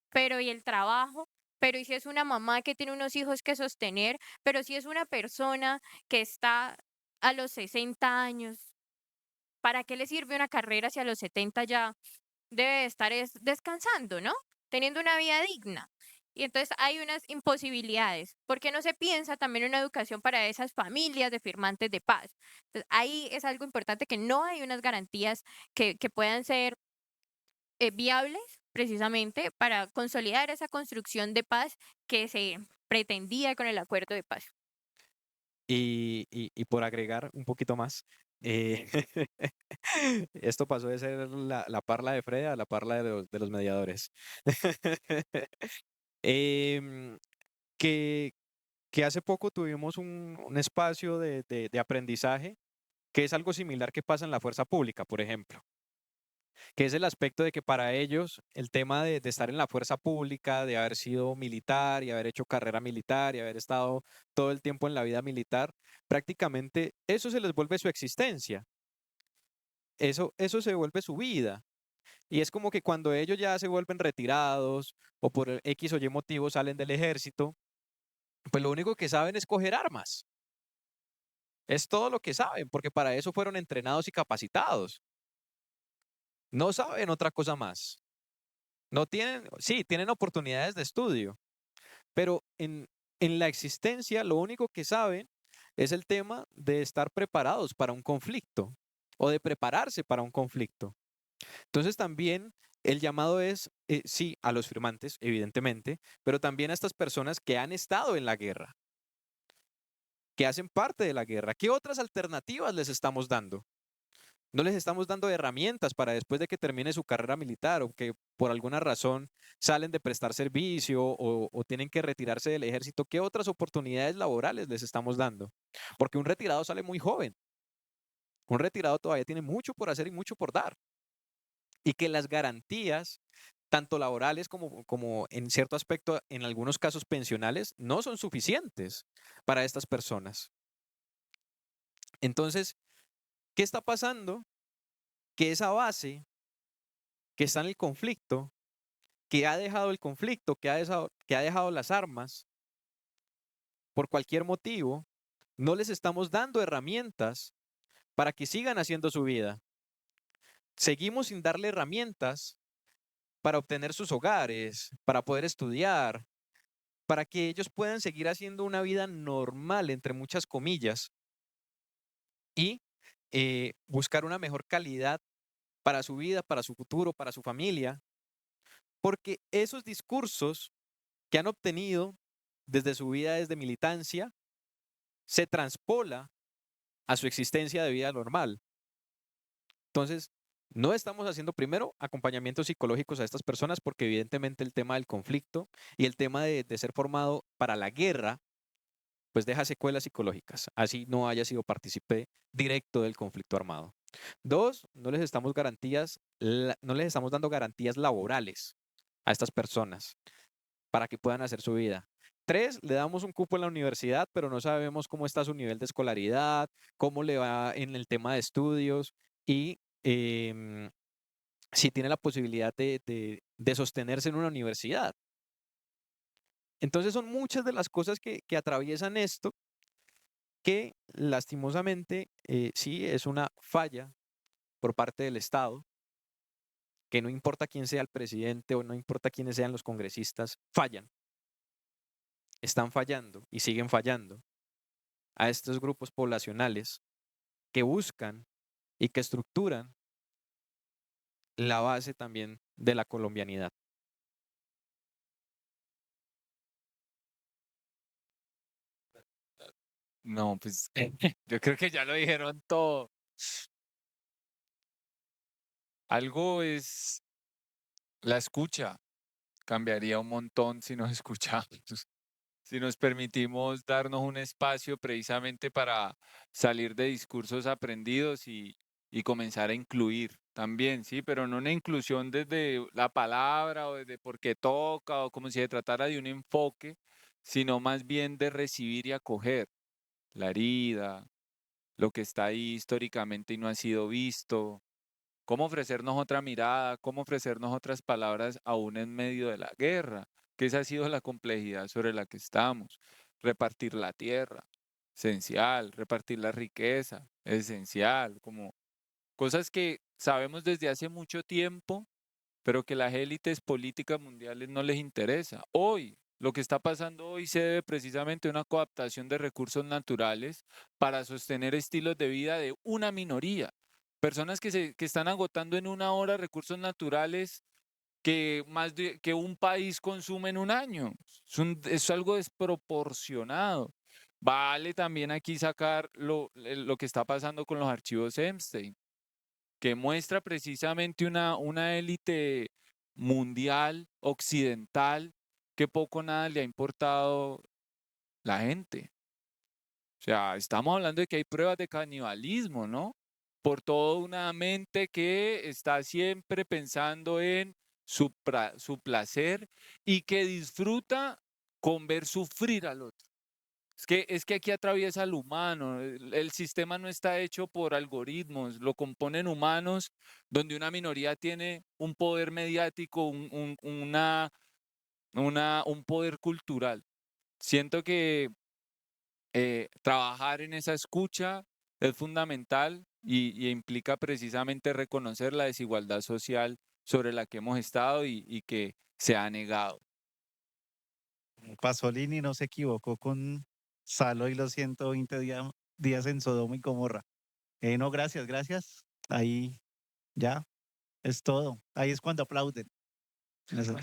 Pero ¿y el trabajo? Pero ¿y si es una mamá que tiene unos hijos que sostener? Pero si es una persona que está a los 60 años, ¿para qué le sirve una carrera si a los 70 ya debe estar descansando, ¿no? Teniendo una vida digna. Y entonces hay unas imposibilidades. ¿Por qué no se piensa también en una educación para esas familias de firmantes de paz? Entonces, ahí es algo importante que no hay unas garantías que puedan ser viables precisamente para consolidar esa construcción de paz que se pretendía con el acuerdo de paz. Y por agregar un poquito más, eh, esto pasó de ser la parla de Freda a la parla de los mediadores. Em, que, que hace poco tuvimos un espacio de aprendizaje que es algo similar que pasa en la fuerza pública, por ejemplo, que es el aspecto de que para ellos el tema de estar en la fuerza pública, de haber sido militar y haber hecho carrera militar y haber estado todo el tiempo en la vida militar, prácticamente eso se les vuelve su existencia, eso se vuelve su vida. Y es como que cuando ellos ya se vuelven retirados o por X o Y motivo salen del ejército, pues lo único que saben es coger armas. Es todo lo que saben, porque para eso fueron entrenados y capacitados. No saben otra cosa más. No tienen, sí, tienen oportunidades de estudio, pero en la existencia lo único que saben es el tema de estar preparados para un conflicto o de prepararse para un conflicto. Entonces también el llamado es, sí, a los firmantes, evidentemente, pero también a estas personas que han estado en la guerra, que hacen parte de la guerra. ¿Qué otras alternativas les estamos dando? No les estamos dando herramientas para después de que termine su carrera militar o que por alguna razón salen de prestar servicio o tienen que retirarse del ejército. ¿Qué otras oportunidades laborales les estamos dando? Porque un retirado sale muy joven. Un retirado todavía tiene mucho por hacer y mucho por dar. Y que las garantías, tanto laborales como en cierto aspecto, en algunos casos pensionales, no son suficientes para estas personas. Entonces, ¿qué está pasando? Que esa base que está en el conflicto, que ha dejado el conflicto, que ha dejado las armas, por cualquier motivo, no les estamos dando herramientas para que sigan haciendo su vida. Seguimos sin darle herramientas para obtener sus hogares, para poder estudiar, para que ellos puedan seguir haciendo una vida normal, entre muchas comillas, y buscar una mejor calidad para su vida, para su futuro, para su familia, porque esos discursos que han obtenido desde su vida desde militancia se transpola a su existencia de vida normal. Entonces, no estamos haciendo primero acompañamientos psicológicos a estas personas porque evidentemente el tema del conflicto y el tema de ser formado para la guerra, pues deja secuelas psicológicas, así no haya sido partícipe directo del conflicto armado. Dos, no les estamos dando garantías laborales a estas personas para que puedan hacer su vida. 3, le damos un cupo en la universidad, pero no sabemos cómo está su nivel de escolaridad, cómo le va en el tema de estudios y si tiene la posibilidad de sostenerse en una universidad. Entonces son muchas de las cosas que atraviesan esto que lastimosamente sí es una falla por parte del Estado, que no importa quién sea el presidente o no importa quiénes sean los congresistas, fallan, están fallando y siguen fallando a estos grupos poblacionales que buscan y que estructuran la base también de la colombianidad. No, pues yo creo que ya lo dijeron todo. Algo es la escucha. Cambiaría un montón si nos escuchamos, si nos permitimos darnos un espacio precisamente para salir de discursos aprendidos y comenzar a incluir también, sí, pero no una inclusión desde la palabra o desde porque toca o como si se tratara de un enfoque, sino más bien de recibir y acoger la herida, lo que está ahí históricamente y no ha sido visto, cómo ofrecernos otra mirada, cómo ofrecernos otras palabras aún en medio de la guerra, que esa ha sido la complejidad sobre la que estamos. Repartir la tierra, esencial, repartir la riqueza, esencial, como cosas que sabemos desde hace mucho tiempo, pero que las élites políticas mundiales no les interesa. Hoy, lo que está pasando hoy se debe precisamente a una coaptación de recursos naturales para sostener estilos de vida de una minoría. Personas que están agotando en una hora recursos naturales que que un país consume en un año. Es algo desproporcionado. Vale también aquí sacar lo que está pasando con los archivos Epstein, que muestra precisamente una élite mundial, occidental, que poco o nada le ha importado la gente. O sea, estamos hablando de que hay pruebas de canibalismo, ¿no? Por toda una mente que está siempre pensando en su placer y que disfruta con ver sufrir al otro. Es que aquí atraviesa al humano. El sistema no está hecho por algoritmos, lo componen humanos, donde una minoría tiene un poder mediático, un poder cultural. Siento que trabajar en esa escucha es fundamental y implica precisamente reconocer la desigualdad social sobre la que hemos estado y que se ha negado. Pasolini no se equivocó con Salo y los 120 días en Sodoma y Gomorra. No, gracias, gracias. Ahí ya es todo. Ahí es cuando aplauden. Eso.